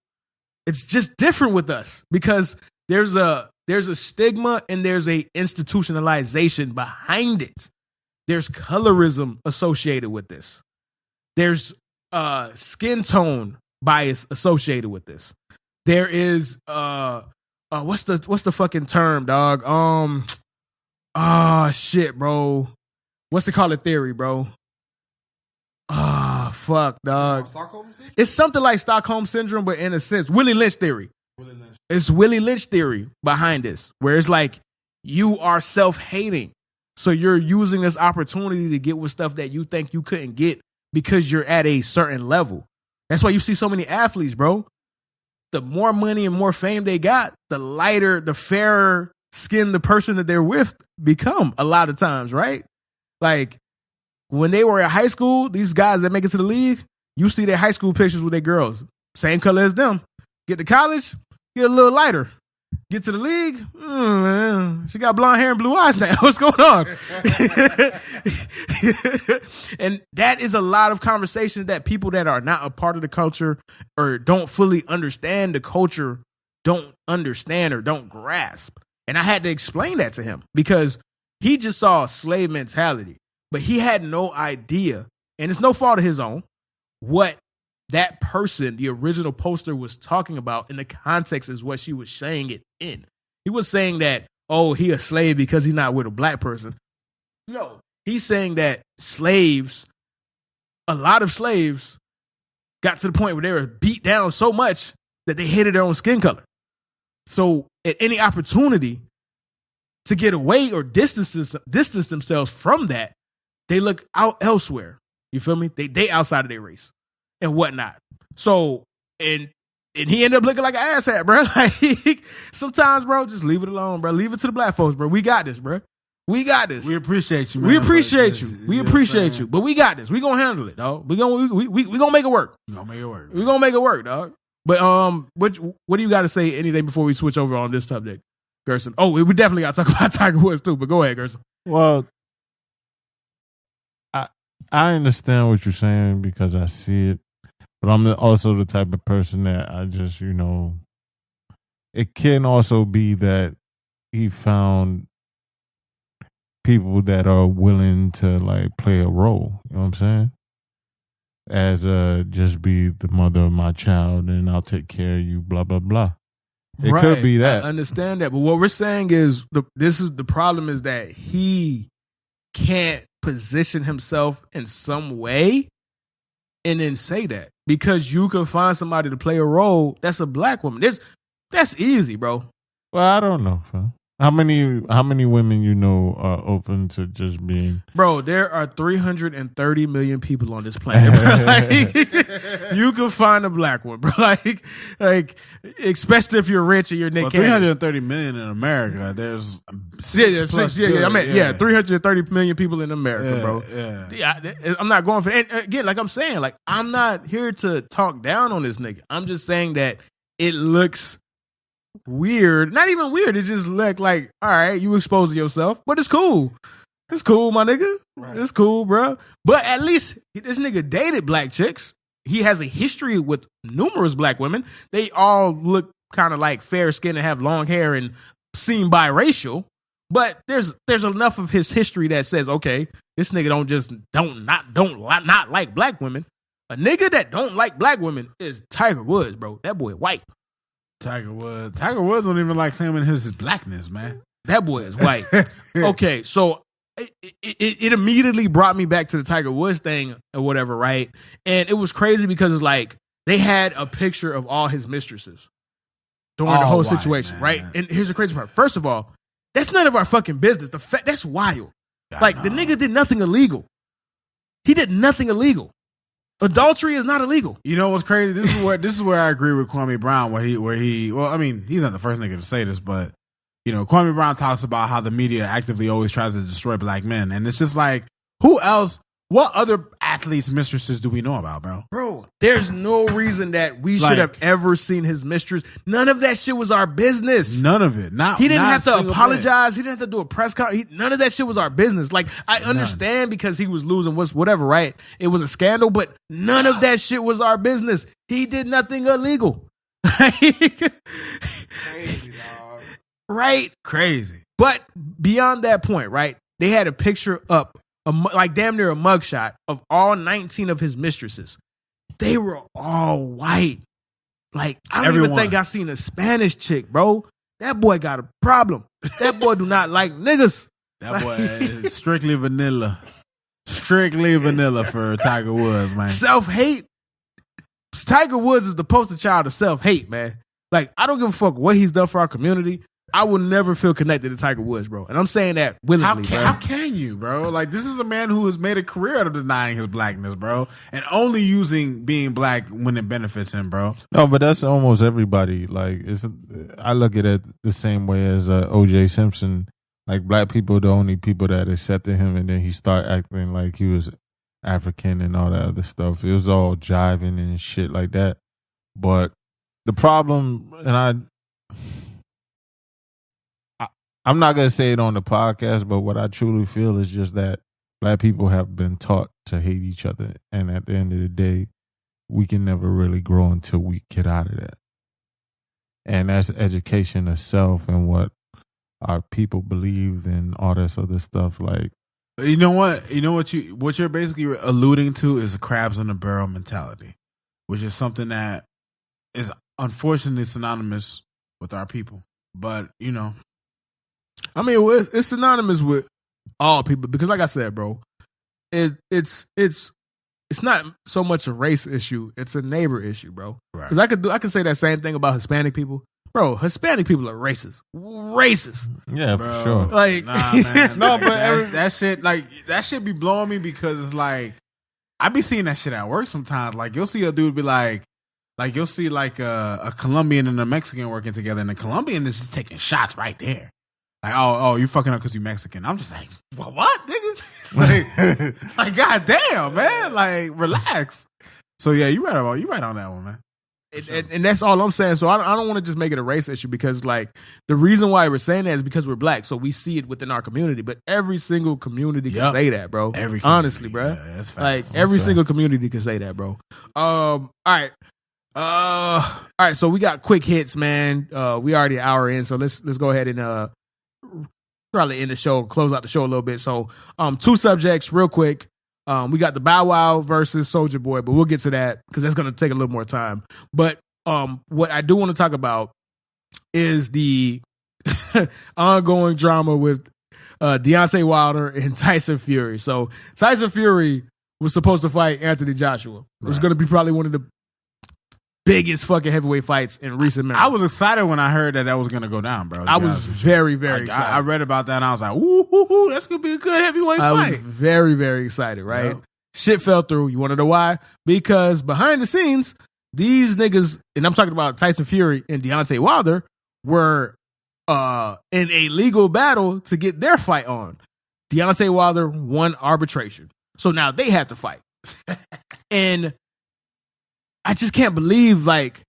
It's just different with us because there's a stigma and there's a institutionalization behind it. There's colorism associated with this. There's skin tone bias associated with this. There is what's the fucking term, dog? Shit, bro. What's the call it theory, bro? Fuck, dog. Stockholm syndrome? It's something like Stockholm syndrome, but in a sense, Willie Lynch theory. It's Willie Lynch theory behind this, where it's like you are self-hating. So you're using this opportunity to get with stuff that you think you couldn't get because you're at a certain level. That's why you see so many athletes, bro. The more money and more fame they got, the lighter, the fairer skin the person that they're with become a lot of times, right? Like when they were in high school, these guys that make it to the league, you see their high school pictures with their girls, same color as them. Get to college, get a little lighter. Get to the league, she got blonde hair and blue eyes now. What's going on? And that is a lot of conversations that people that are not a part of the culture or don't fully understand the culture don't understand or don't grasp. And I had to explain that to him because he just saw a slave mentality, but he had no idea, and it's no fault of his own, what that person, the original poster, was talking about in the context is what she was saying it in. He was saying that, oh, he a slave because he's not with a black person. No, he's saying that a lot of slaves got to the point where they were beat down so much that they hated their own skin color. So at any opportunity to get away or distance themselves from that, they look out elsewhere. You feel me? They outside of their race and whatnot. So, and he ended up looking like an asshat, bro. Like, sometimes, bro, just leave it alone, bro. Leave it to the black folks, bro. We got this, bro. We got this. We appreciate you, man. We appreciate you. We appreciate you. But we got this. We gonna handle it, dog. We gonna make it work. We gonna make it work. We gonna make it work, dog. But what do you got to say? Anything before we switch over on this subject, Gerson? Oh, we definitely got to talk about Tiger Woods too. But go ahead, Gerson. Well, I understand what you're saying because I see it. But I'm also the type of person that I just, it can also be that he found people that are willing to like play a role. You know what I'm saying? As just be the mother of my child and I'll take care of you, blah, blah, blah. It could be that. I understand that. But what we're saying is the problem is that he can't position himself in some way and then say that. Because you can find somebody to play a role that's a black woman. That's easy, bro. Well, I don't know, fam. How many women are open to just being? Bro, there are 330 million people on this planet, bro. Like, you can find a black one, bro. Like, especially if you're rich and you're Nick Cannon. 330 million in America. There's 330 million people in America, bro. Yeah. I'm not going for it. And again, like I'm saying, like I'm not here to talk down on this nigga. I'm just saying that it looks weird. Not even weird. It just look like, all right, you exposing yourself, but it's cool. It's cool, my nigga. Right. It's cool, bro. But at least this nigga dated black chicks. He has a history with numerous black women. They all look kind of like fair skin and have long hair and seem biracial. But there's enough of his history that says, okay, this nigga don't not like black women. A nigga that don't like black women is Tiger Woods, bro. That boy white. Tiger Woods don't even like claiming his blackness, man. That boy is white. Okay, so it immediately brought me back to the Tiger Woods thing or whatever, right? And it was crazy because it's like they had a picture of all his mistresses during the whole situation, man. Right? And here's the crazy part. First of all, that's none of our fucking business. That's wild. Like, the nigga did nothing illegal. He did nothing illegal. Adultery is not illegal. You know what's crazy? This is where I agree with Kwame Brown. He's not the first nigga to say this, but Kwame Brown talks about how the media actively always tries to destroy black men, and it's just like, who else What other athletes' mistresses do we know about, bro? Bro, there's no reason that we should have ever seen his mistress. None of that shit was our business. None of it. He didn't have to apologize. He didn't have to do a press conference. None of that shit was our business. Like, I understand because he was losing whatever, right? It was a scandal, but none of that shit was our business. He did nothing illegal. Crazy, dog. Right? Crazy. But beyond that point, right? They had a picture up, like damn near a mugshot of all 19 of his mistresses. They were all white. Like, I don't even think I seen a Spanish chick, bro. That boy got a problem. That boy do not like niggas. That boy is strictly vanilla. Strictly vanilla for Tiger Woods, man. Self-hate. Tiger Woods is the poster child of self-hate, man. Like, I don't give a fuck what he's done for our community. I will never feel connected to Tiger Woods, bro. And I'm saying that willingly, How can you, bro? Like, this is a man who has made a career out of denying his blackness, bro. And only using being black when it benefits him, bro. No, but that's almost everybody. Like, I look at it the same way as O.J. Simpson. Like, black people are the only people that accepted him, and then he started acting like he was African and all that other stuff. It was all jiving and shit like that. But the problem, and I'm not going to say it on the podcast, but what I truly feel is just that black people have been taught to hate each other. And at the end of the day, we can never really grow until we get out of that. And that's education itself and what our people believe and all this other stuff. Like, you know what? What you're basically alluding to is a crabs in a barrel mentality, which is something that is unfortunately synonymous with our people. But, you know, I mean, it's synonymous with all people because, like I said, bro, it's not so much a race issue; it's a neighbor issue, bro. Because I could say that same thing about Hispanic people, bro. Hispanic people are racist. Yeah, bro, for sure. Like, nah, man. No, but that shit be blowing me because it's like I be seeing that shit at work sometimes. Like, you'll see a dude be like you'll see like a Colombian and a Mexican working together, and the Colombian is just taking shots right there. Like, oh, you fucking up because you Mexican. I'm just like, what, nigga? Like, goddamn, man. Like, relax. So yeah, you right on that one, man. And that's all I'm saying. So I don't want to just make it a race issue because, like, the reason why we're saying that is because we're black, so we see it within our community. But every single community can say that, bro. Honestly, bro. Yeah, that's like every single community can say that, bro. All right. So we got quick hits, man. We already an hour in, so let's go ahead and probably end the show, close out the show a little bit. So, two subjects real quick. We got the Bow Wow versus Soulja Boi, but we'll get to that because that's going to take a little more time. But what I do want to talk about is the ongoing drama with Deontay Wilder and Tyson Fury. So Tyson Fury was supposed to fight Anthony Joshua. It was going to be probably one of the biggest fucking heavyweight fights in recent memory. I was excited when I heard that was going to go down, bro. I was very, very excited. I read about that and I was like, ooh, that's going to be a good heavyweight fight. I was very, very excited, right? Yep. Shit fell through. You want to know why? Because behind the scenes, these niggas, and I'm talking about Tyson Fury and Deontay Wilder, were in a legal battle to get their fight on. Deontay Wilder won arbitration. So now they have to fight. And I just can't believe, like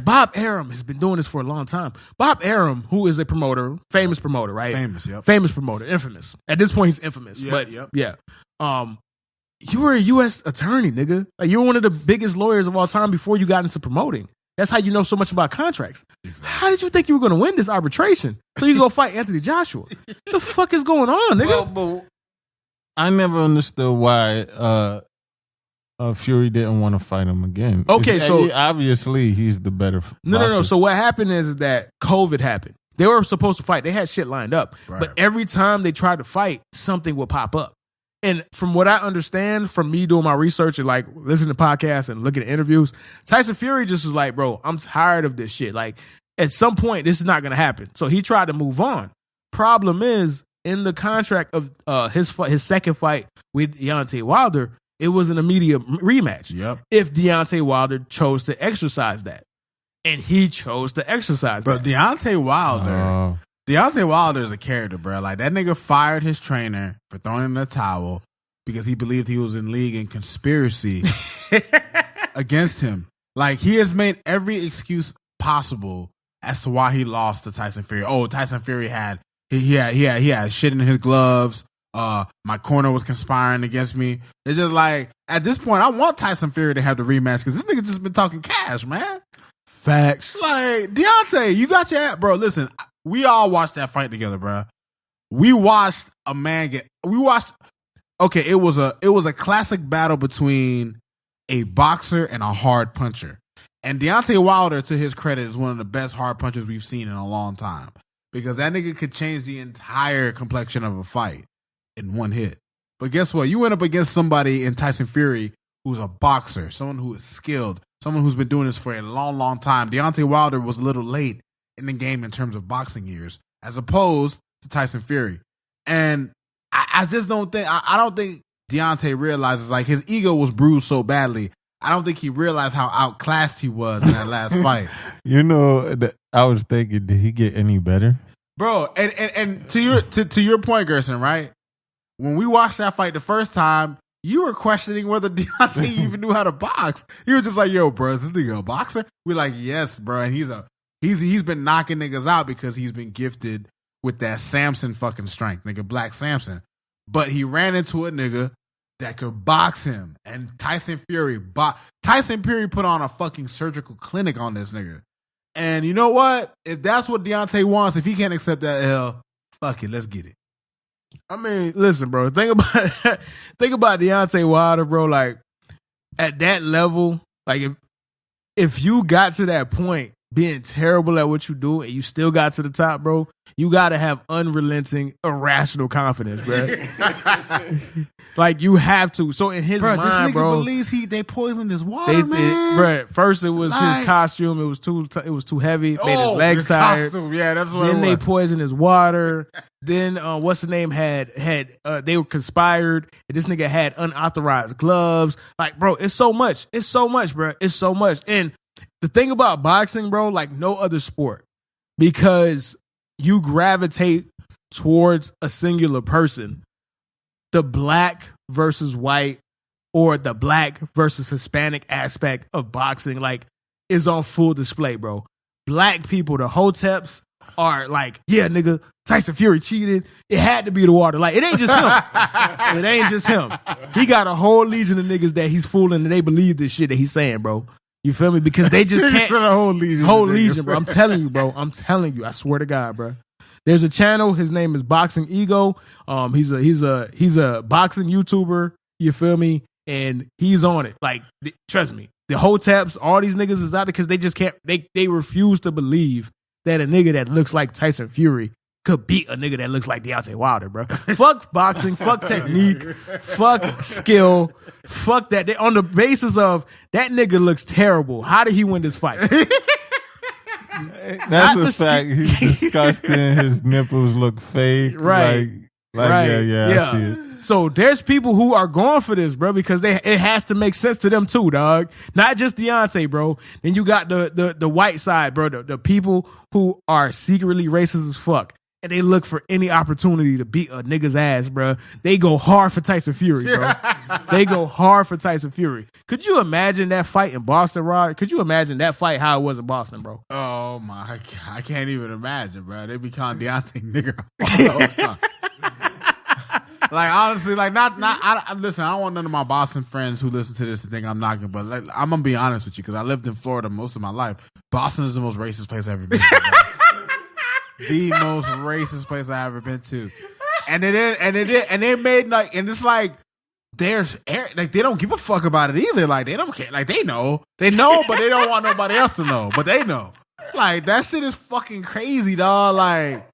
Bob Arum has been doing this for a long time. Bob Arum, who is a promoter, famous promoter, right? Famous promoter, infamous. At this point, he's infamous. Yeah. You were a U.S. attorney, nigga. Like, you were one of the biggest lawyers of all time before you got into promoting. That's how you know so much about contracts. Exactly. How did you think you were going to win this arbitration? So you go fight Anthony Joshua. What the fuck is going on, nigga? Well, but I never understood why Fury didn't want to fight him again. Okay, so obviously he's the better. No. So what happened is that COVID happened. They were supposed to fight. They had shit lined up, but every time they tried to fight, something would pop up. And from what I understand, from me doing my research and like listening to podcasts and looking at interviews, Tyson Fury just was like, "Bro, I'm tired of this shit. Like, at some point, this is not going to happen." So he tried to move on. Problem is, in the contract of his second fight with Deontay Wilder, it was an immediate rematch. Yep. If Deontay Wilder chose to exercise that. And he chose to exercise that. But Deontay Wilder is a character, bro. Like, that nigga fired his trainer for throwing in the towel, because he believed he was in league in conspiracy against him. Like, he has made every excuse possible as to why he lost to Tyson Fury. Oh, Tyson Fury had shit in his gloves. My corner was conspiring against me. It's just like, at this point, I want Tyson Fury to have the rematch because this nigga just been talking cash, man. Facts. Like, Deontay, you got your ass. Bro, listen, we all watched that fight together, bro. We watched a man get. Okay, it was a classic battle between a boxer and a hard puncher. And Deontay Wilder, to his credit, is one of the best hard punchers we've seen in a long time. Because that nigga could change the entire complexion of a fight in one hit. But guess what? You went up against somebody in Tyson Fury who's a boxer, someone who is skilled, someone who's been doing this for a long, long time. Deontay Wilder was a little late in the game in terms of boxing years, as opposed to Tyson Fury. And I just don't think, I don't think Deontay realizes, like, his ego was bruised so badly. I don't think he realized how outclassed he was in that last fight. You know, I was thinking, did he get any better? Bro, and to your point, Gerson, right? When we watched that fight the first time, you were questioning whether Deontay even knew how to box. You were just like, yo, bro, is this nigga a boxer? We're like, yes, bro. And he's been knocking niggas out because he's been gifted with that Samson fucking strength, nigga, Black Samson. But he ran into a nigga that could box him. And Tyson Fury put on a fucking surgical clinic on this nigga. And you know what? If that's what Deontay wants, if he can't accept that L, fuck it, let's get it. I mean, listen, bro. Think about Deontay Wilder, bro. Like, at that level, like, if you got to that point being terrible at what you do and you still got to the top, bro, you got to have unrelenting, irrational confidence, bro. Like, you have to. So in his mind, this nigga bro, believes they poisoned his water, man. Bro, first it was his costume. It was too heavy. Made his legs tired. Costume. Yeah, that's what. Then they poisoned his water. Then what's the name had they were conspired. And this nigga had unauthorized gloves. Like, bro, it's so much. It's so much, bro. It's so much. And the thing about boxing, bro, like no other sport, because you gravitate towards a singular person. The black versus white or the black versus Hispanic aspect of boxing, like, is on full display, bro. Black people, the hoteps, are like, yeah, nigga, Tyson Fury cheated. It had to be the water. Like, it ain't just him. It ain't just him. He got a whole legion of niggas that he's fooling and they believe this shit that he's saying, bro. You feel me? Because they just can't. A whole legion, bro. I'm telling you, bro. I'm telling you. I swear to God, bro. There's a channel. His name is Boxing Ego. He's a boxing YouTuber. You feel me? And he's on it. Like, trust me, the hoteps, all these niggas is out there because they just can't. They refuse to believe that a nigga that looks like Tyson Fury could beat a nigga that looks like Deontay Wilder, bro. Fuck boxing. Fuck technique. Fuck skill. Fuck that. On the basis of that nigga looks terrible. How did he win this fight? That's a fact. He's disgusting. His nipples look fake. Right. Right. Yeah. I see it. So there's people who are going for this, bro, because it has to make sense to them too, dog. Not just Deontay, bro. Then you got the white side, bro. The people who are secretly racist as fuck. And they look for any opportunity to beat a nigga's ass, bro. They go hard for Tyson Fury, bro. They go hard for Tyson Fury. Could you imagine that fight in Boston, Rod? Could you imagine that fight how it was in Boston, bro? Oh, my. I can't even imagine, bro. They be calling Deontay nigger all the time. Like, honestly, like, listen, I don't want none of my Boston friends who listen to this to think I'm knocking, but like, I'm going to be honest with you because I lived in Florida most of my life. Boston is the most racist place I've ever been to, bro. The most racist place I've ever been to. And they made, like, and it's like, there's like, they don't give a fuck about it either. Like, they don't care. Like, they know, but they don't want nobody else to know, but they know. Like, that shit is fucking crazy, dog. Like,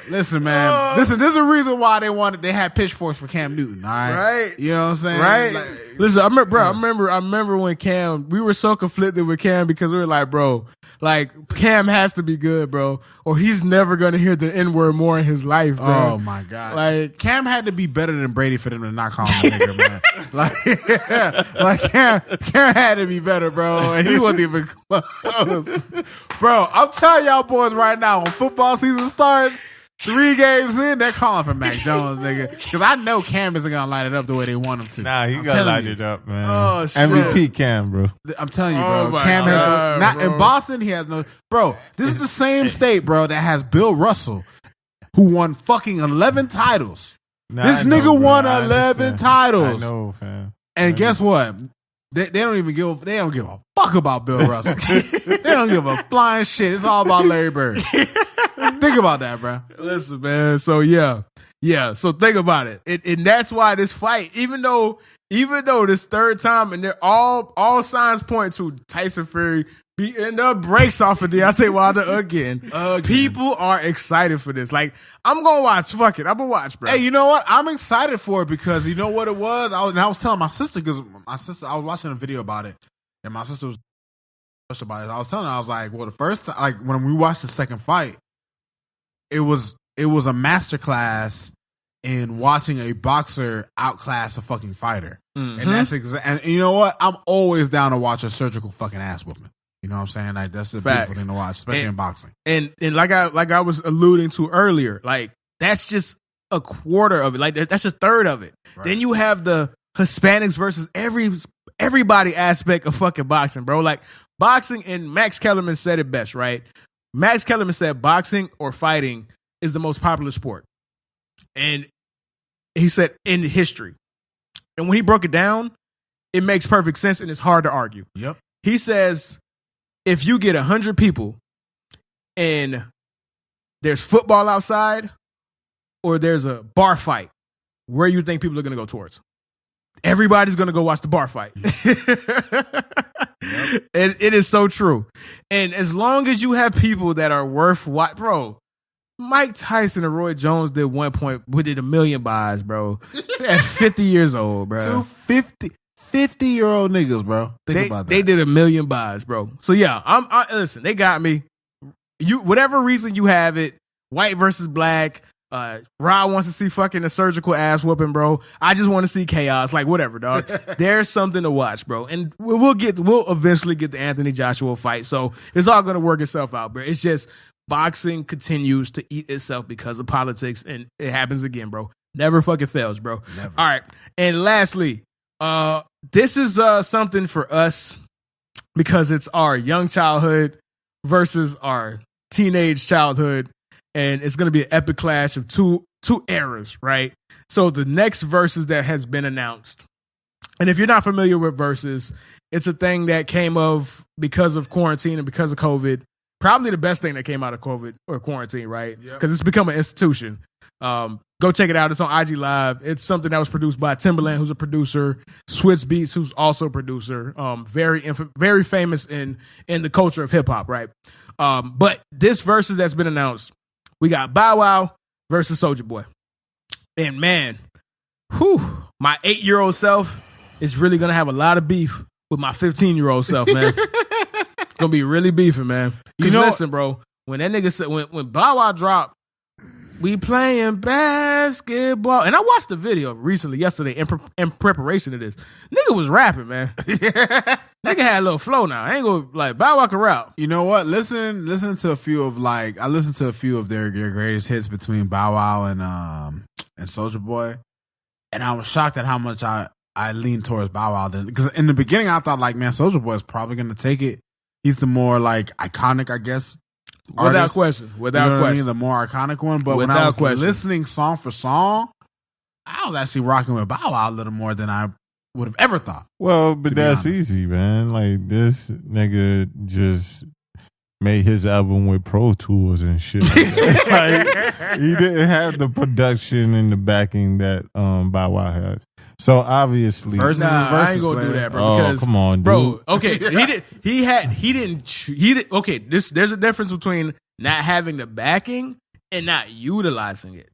listen, man. Listen, there's a reason why they had pitchforks for Cam Newton, all right? Right. You know what I'm saying? Right. Like, listen, I remember when Cam, we were so conflicted with Cam because we were like, bro, like, Cam has to be good, bro, or he's never going to hear the N-word more in his life, bro. Oh, my God. Like, Cam had to be better than Brady for them to not call him a nigga, man. Like Cam had to be better, bro, and he wasn't even close. Bro, I'm telling y'all boys right now, when football season starts, 3 games in, they're calling for Mac Jones, nigga. Because I know Cam isn't gonna light it up the way they want him to. Nah, he gonna light it up, man. Oh, shit. MVP Cam, bro. I'm telling you, bro. Oh, Cam God, has bro. in Boston. He has no. Bro, this is the same state, bro, that has Bill Russell, who won fucking 11 titles. Nah, This I know, nigga bro. won I 11 understand. titles. I know, fam. And guess what? They don't even give. They don't give a fuck about Bill Russell. They don't give a flying shit. It's all about Larry Bird. Think about that, bro. Listen, man. So yeah. So think about it. And that's why this fight, even though this third time, and they're all signs point to Tyson Fury beating the brakes off of Deontay Wilder again. People are excited for this. Like, I'm gonna watch. Fuck it, I'm gonna watch, bro. Hey, you know what? I'm excited for it because you know what it was. I was telling my sister because I was watching a video about it, and my sister was about it. I was telling her, I was like, well, the first time, like when we watched the second fight, it was a masterclass in watching a boxer outclass a fucking fighter, and that's and you know what? I'm always down to watch a surgical fucking ass whooping. You know what I'm saying? Like that's a beautiful thing to watch, especially in boxing. And like I was alluding to earlier, like that's just a quarter of it. Like that's a third of it. Right. Then you have the Hispanics versus everybody aspect of fucking boxing, bro. Like boxing, and Max Kellerman said it best, right? Max Kellerman said boxing or fighting is the most popular sport. And he said in history. And when he broke it down, it makes perfect sense and it's hard to argue. Yep. He says, if you get 100 people and there's football outside or there's a bar fight, where you think people are going to go towards? Everybody's going to go watch the bar fight. And it is so true. And as long as you have people that are worth what, bro, Mike Tyson and Roy Jones did 1 million buys, bro. At 50 years old, bro. 50-year-old niggas, bro. Think about that. They did 1 million buys, bro. So yeah, listen, they got me. You, whatever reason you have it, white versus black, Rod wants to see fucking a surgical ass whooping, bro. I just want to see chaos, like whatever, dog. There's something to watch, bro. And we'll eventually get the Anthony Joshua fight. So it's all gonna work itself out, bro. It's just boxing continues to eat itself because of politics, and it happens again, bro. Never fucking fails, bro. Never. All right. And lastly, this is something for us because it's our young childhood versus our teenage childhood, and it's going to be an epic clash of two eras, right? So the next Verzuz that has been announced, and if you're not familiar with Verzuz, it's a thing that came of because of quarantine and because of COVID. Probably the best thing that came out of COVID or quarantine, right? Because it's become an institution. Go check it out. It's on IG Live. It's something that was produced by Timbaland, who's a producer, Swiss Beats, who's also a producer, very famous in the culture of hip hop, right? But this Verzuz that's been announced, we got Bow Wow versus Soulja Boi. And man, my 8-year-old self is really gonna have a lot of beef with my 15-year-old self, man. It's gonna be really beefing, man. Because listen, bro, when that nigga said when Bow Wow dropped, we playing basketball, and I watched the video recently, yesterday, in preparation of this. Nigga was rapping, man. Nigga had a little flow now. I ain't gonna like Bow Wow can rap. You know what? Listen to a few of I listened to a few of their greatest hits between Bow Wow and Soulja Boi, and I was shocked at how much I leaned towards Bow Wow then, because in the beginning I thought like, man, Soulja Boi is probably gonna take it. He's the more like iconic, I guess. Without question. Without question. The more iconic one. But without when I was question. listening song for song, I was actually rocking with Bow Wow a little more than I would have ever thought. Well, but that's easy, man. Like, this nigga just made his album with Pro Tools and shit. Like, he didn't have the production and the backing that Bow Wow has. So obviously, I ain't gonna do that, bro. Because, come on, dude. Bro. Okay, Okay, there's a difference between not having the backing and not utilizing it.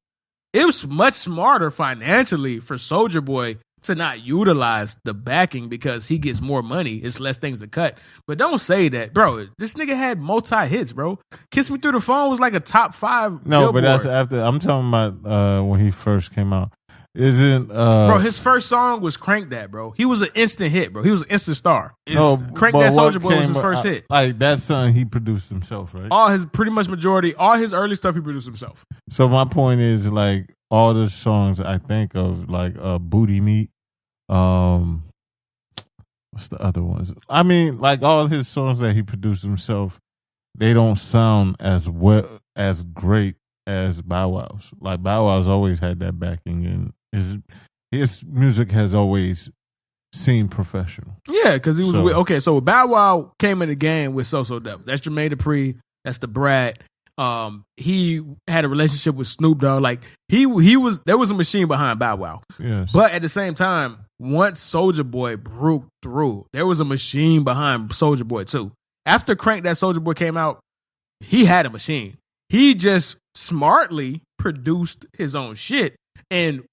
It was much smarter financially for Soulja Boi to not utilize the backing because he gets more money. It's less things to cut. But don't say that, bro. This nigga had multi-hits, bro. Kiss Me Through the Phone was like a top 5 No, Billboard. but that's after. I'm talking about when he first came out. isn't bro, his first song was Crank That, bro. He was an instant hit, bro. He was an instant star. No, Crank That Soulja Boy was his first hit. Like that song he produced himself, right? All his all his early stuff he produced himself. So my point is like all the songs I think of, like Booty Meat, what's the other ones? I mean, like all his songs that he produced himself, they don't sound as great as Bow Wow's. Like Bow Wow's always had that backing, and his music has always seemed professional. Yeah, because he was So Bow Wow came in the game with So Def. That's Jermaine Dupri. That's the Brat. He had a relationship with Snoop Dogg. Like there was a machine behind Bow Wow. Yes. But at the same time, once Soulja Boy broke through, there was a machine behind Soulja Boy too. After Crank That Soulja Boy came out, he had a machine. He just smartly produced his own shit. And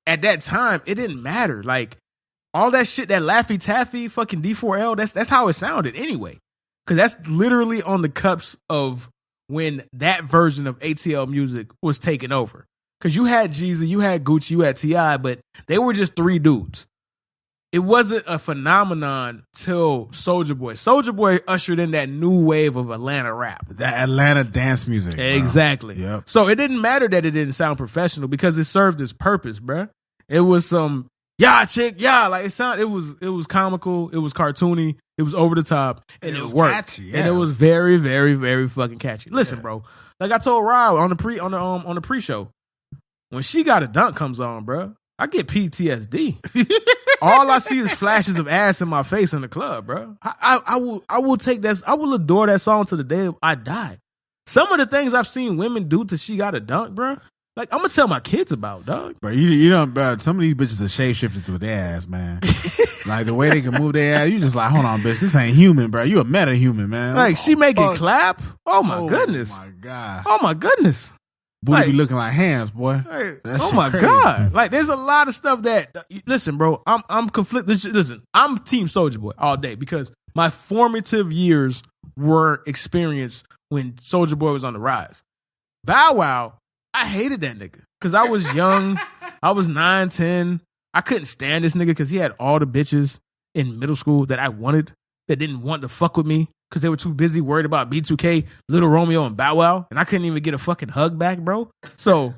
at that time, it didn't matter. Like all that shit, that Laffy Taffy, fucking D4L, that's how it sounded anyway. Because that's literally on the cups of when that version of ATL music was taken over. Because you had Jeezy, you had Gucci, you had T.I., but they were just three dudes. It wasn't a phenomenon till Soulja Boy. Soulja Boy ushered in that new wave of Atlanta rap. That Atlanta dance music. Exactly. Yep. So it didn't matter that it didn't sound professional because it served its purpose, bruh. It was some, chick, like it was comical, it was cartoony, it was over the top, and it worked. Catchy, yeah. And it was very, very, very fucking catchy. Listen, bro, like I told Rob on the pre-show, when She Got a Dunk comes on, bro, I get PTSD. All I see is flashes of ass in my face in the club, bro. I will take that. I will adore that song to the day I die. Some of the things I've seen women do to She Got a Dunk, bro. Like I'm gonna tell my kids about, dog. Bro, you know, bro. Some of these bitches are shapeshifters with their ass, man. Like the way they can move their ass, you just like, hold on, bitch, this ain't human, bro. You a meta human, man. Like she make it clap. Oh my goodness. Oh my god. Oh my goodness. Booty be looking like hands, boy. Like, oh my god! Like, there's a lot of stuff that. Listen, bro, I'm conflicted. Listen, I'm Team Soulja Boy all day because my formative years were experienced when Soulja Boy was on the rise. Bow Wow, I hated that nigga because I was young. I was 9, 10. I couldn't stand this nigga because he had all the bitches in middle school that I wanted that didn't want to fuck with me because they were too busy worried about B2K, Little Romeo, and Bow Wow, and I couldn't even get a fucking hug back, bro. So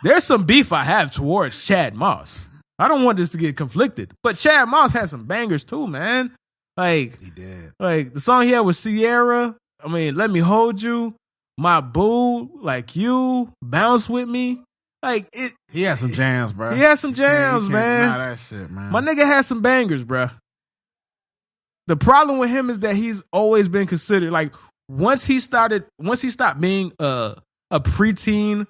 there's some beef I have towards Chad Moss. I don't want this to get conflicted, but Chad Moss had some bangers too, man. Like he did. Like the song he had with Sierra. I mean, Let Me Hold You, My Boo, Like You, Bounce With Me. Like it. He had some jams, bro. He had some jams, man. That shit, man. My nigga had some bangers, bro. The problem with him is that he's always been considered like once he stopped being a preteen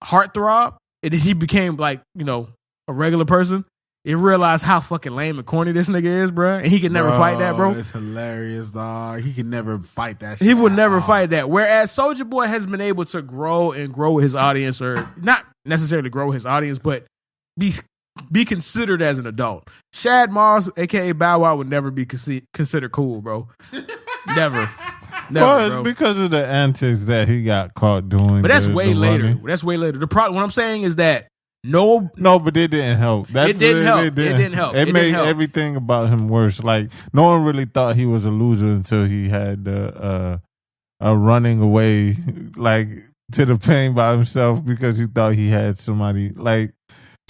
heartthrob, and he became like, you know, a regular person. He realized how fucking lame and corny this nigga is, bro, and he can never fight that, bro. It's hilarious, dog. He can never fight that shit. He would never fight that. Whereas Soulja Boy has been able to grow his audience, or not necessarily grow his audience, but be considered as an adult. Shad Moss, aka Bow Wow, would never be considered cool, bro. Never. Well, it's bro. because of the antics that he got caught doing. But that's way later. Running. That's way later. The problem, what I'm saying is that no, but it didn't help. It didn't help. It made everything about him worse. Like no one really thought he was a loser until he had a running away, like to the pain by himself because he thought he had somebody like.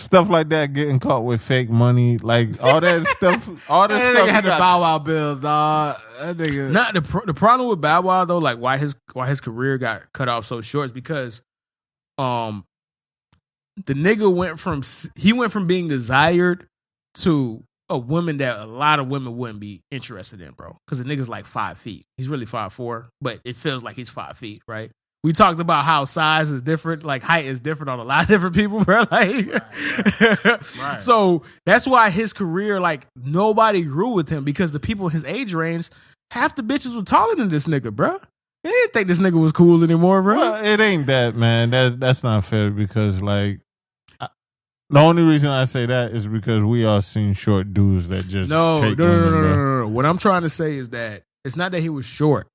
Stuff like that, getting caught with fake money, like all that stuff. All that stuff. Nigga had the Bow Wow bills, dog. That nigga. Not the problem with Bow Wow though, like why his career got cut off so short is because, the nigga went from being desired to a woman that a lot of women wouldn't be interested in, bro. Because the nigga's like 5 feet. He's really 5'4", but it feels like he's 5 feet, right? We talked about how size is different, like height is different on a lot of different people, bro. Like, right. So that's why his career, like, nobody grew with him because the people in his age range, half the bitches were taller than this nigga, bro. They didn't think this nigga was cool anymore, bro. Well, it ain't that, man. That's not fair because, like, the only reason I say that is because we all seen short dudes that just No. What I'm trying to say is that it's not that he was short.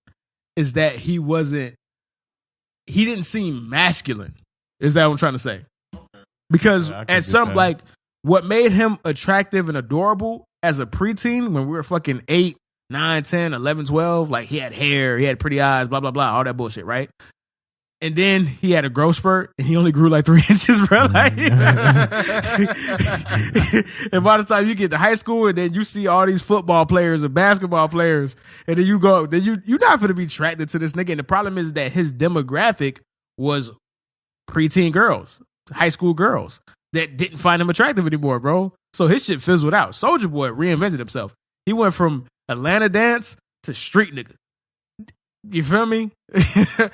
It's that he didn't seem masculine. Is that what I'm trying to say? Because Yeah, I could at get some that. like what made him attractive and adorable as a preteen when we were fucking 8, 9, 10, 11, 12, like he had hair, he had pretty eyes, blah, blah, blah, all that bullshit, right? And then he had a growth spurt and he only grew like 3 inches, bro. Like, and by the time you get to high school and then you see all these football players and basketball players, and then you're not going to be attracted to this nigga. And the problem is that his demographic was preteen girls, high school girls that didn't find him attractive anymore, bro. So his shit fizzled out. Soulja Boy reinvented himself. He went from Atlanta dance to street nigga. You feel me? I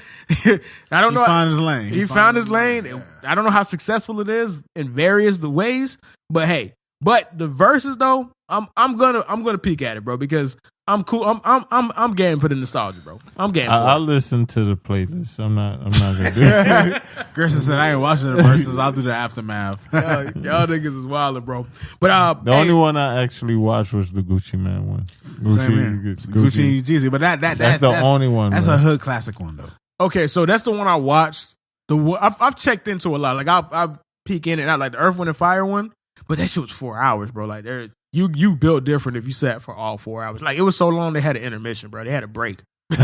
don't know. He found his lane. He found his lane. Yeah. I don't know how successful it is in various ways, but hey, but the verses though, I'm gonna peek at it, bro, because I'm cool. I'm game for the nostalgia, bro. I'm game. I'll listen to the playlist. I'm not gonna do it. Gerson said, "I ain't watching the verses. I'll do the aftermath." Y'all niggas is wildin', bro. But the only one I actually watched was the Gucci Man one. Gucci and Jeezy, but that's the only one. That's man. a hood classic one though. Okay, so that's the one I watched. I've checked into a lot. Like I peek in and out, like the Earth, Wind, and Fire one. But that shit was 4 hours, bro. Like you built different if you sat for all 4 hours. Like it was so long they had an intermission, bro. They had a break. Like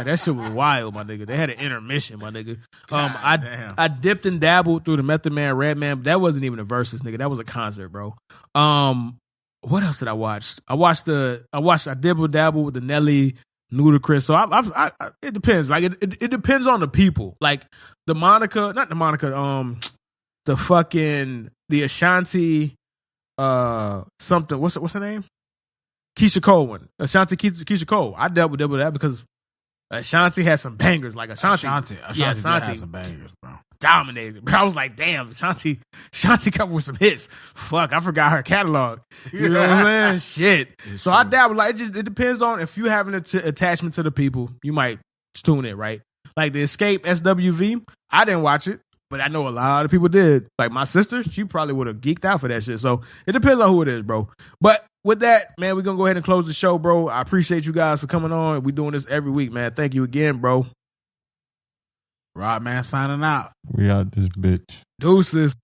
that shit was wild, my nigga. They had an intermission, my nigga. I dipped and dabbled through the Method Man, Redman, but that wasn't even a versus, nigga. That was a concert, bro. What else did I watch? I dibble dabble with the Nelly, Ludacris. So it depends. Like it depends on the people. Like the Ashanti something. What's her name? Keisha Cole one. Ashanti Keisha Cole. I dabble that because Ashanti had some bangers. Like Ashanti did have some bangers, bro. Dominated. But I was like, damn, Ashanti come with some hits. Fuck, I forgot her catalog. You know what I'm saying? Shit. So I dabble. Like it depends on if you have an attachment to the people, you might tune in, right? Like the Escape SWV, I didn't watch it, but I know a lot of people did. Like my sister, she probably would have geeked out for that shit. So it depends on who it is, bro. But with that, man, we're going to go ahead and close the show, bro. I appreciate you guys for coming on. We're doing this every week, man. Thank you again, bro. Rod man signing out. We out this bitch. Deuces.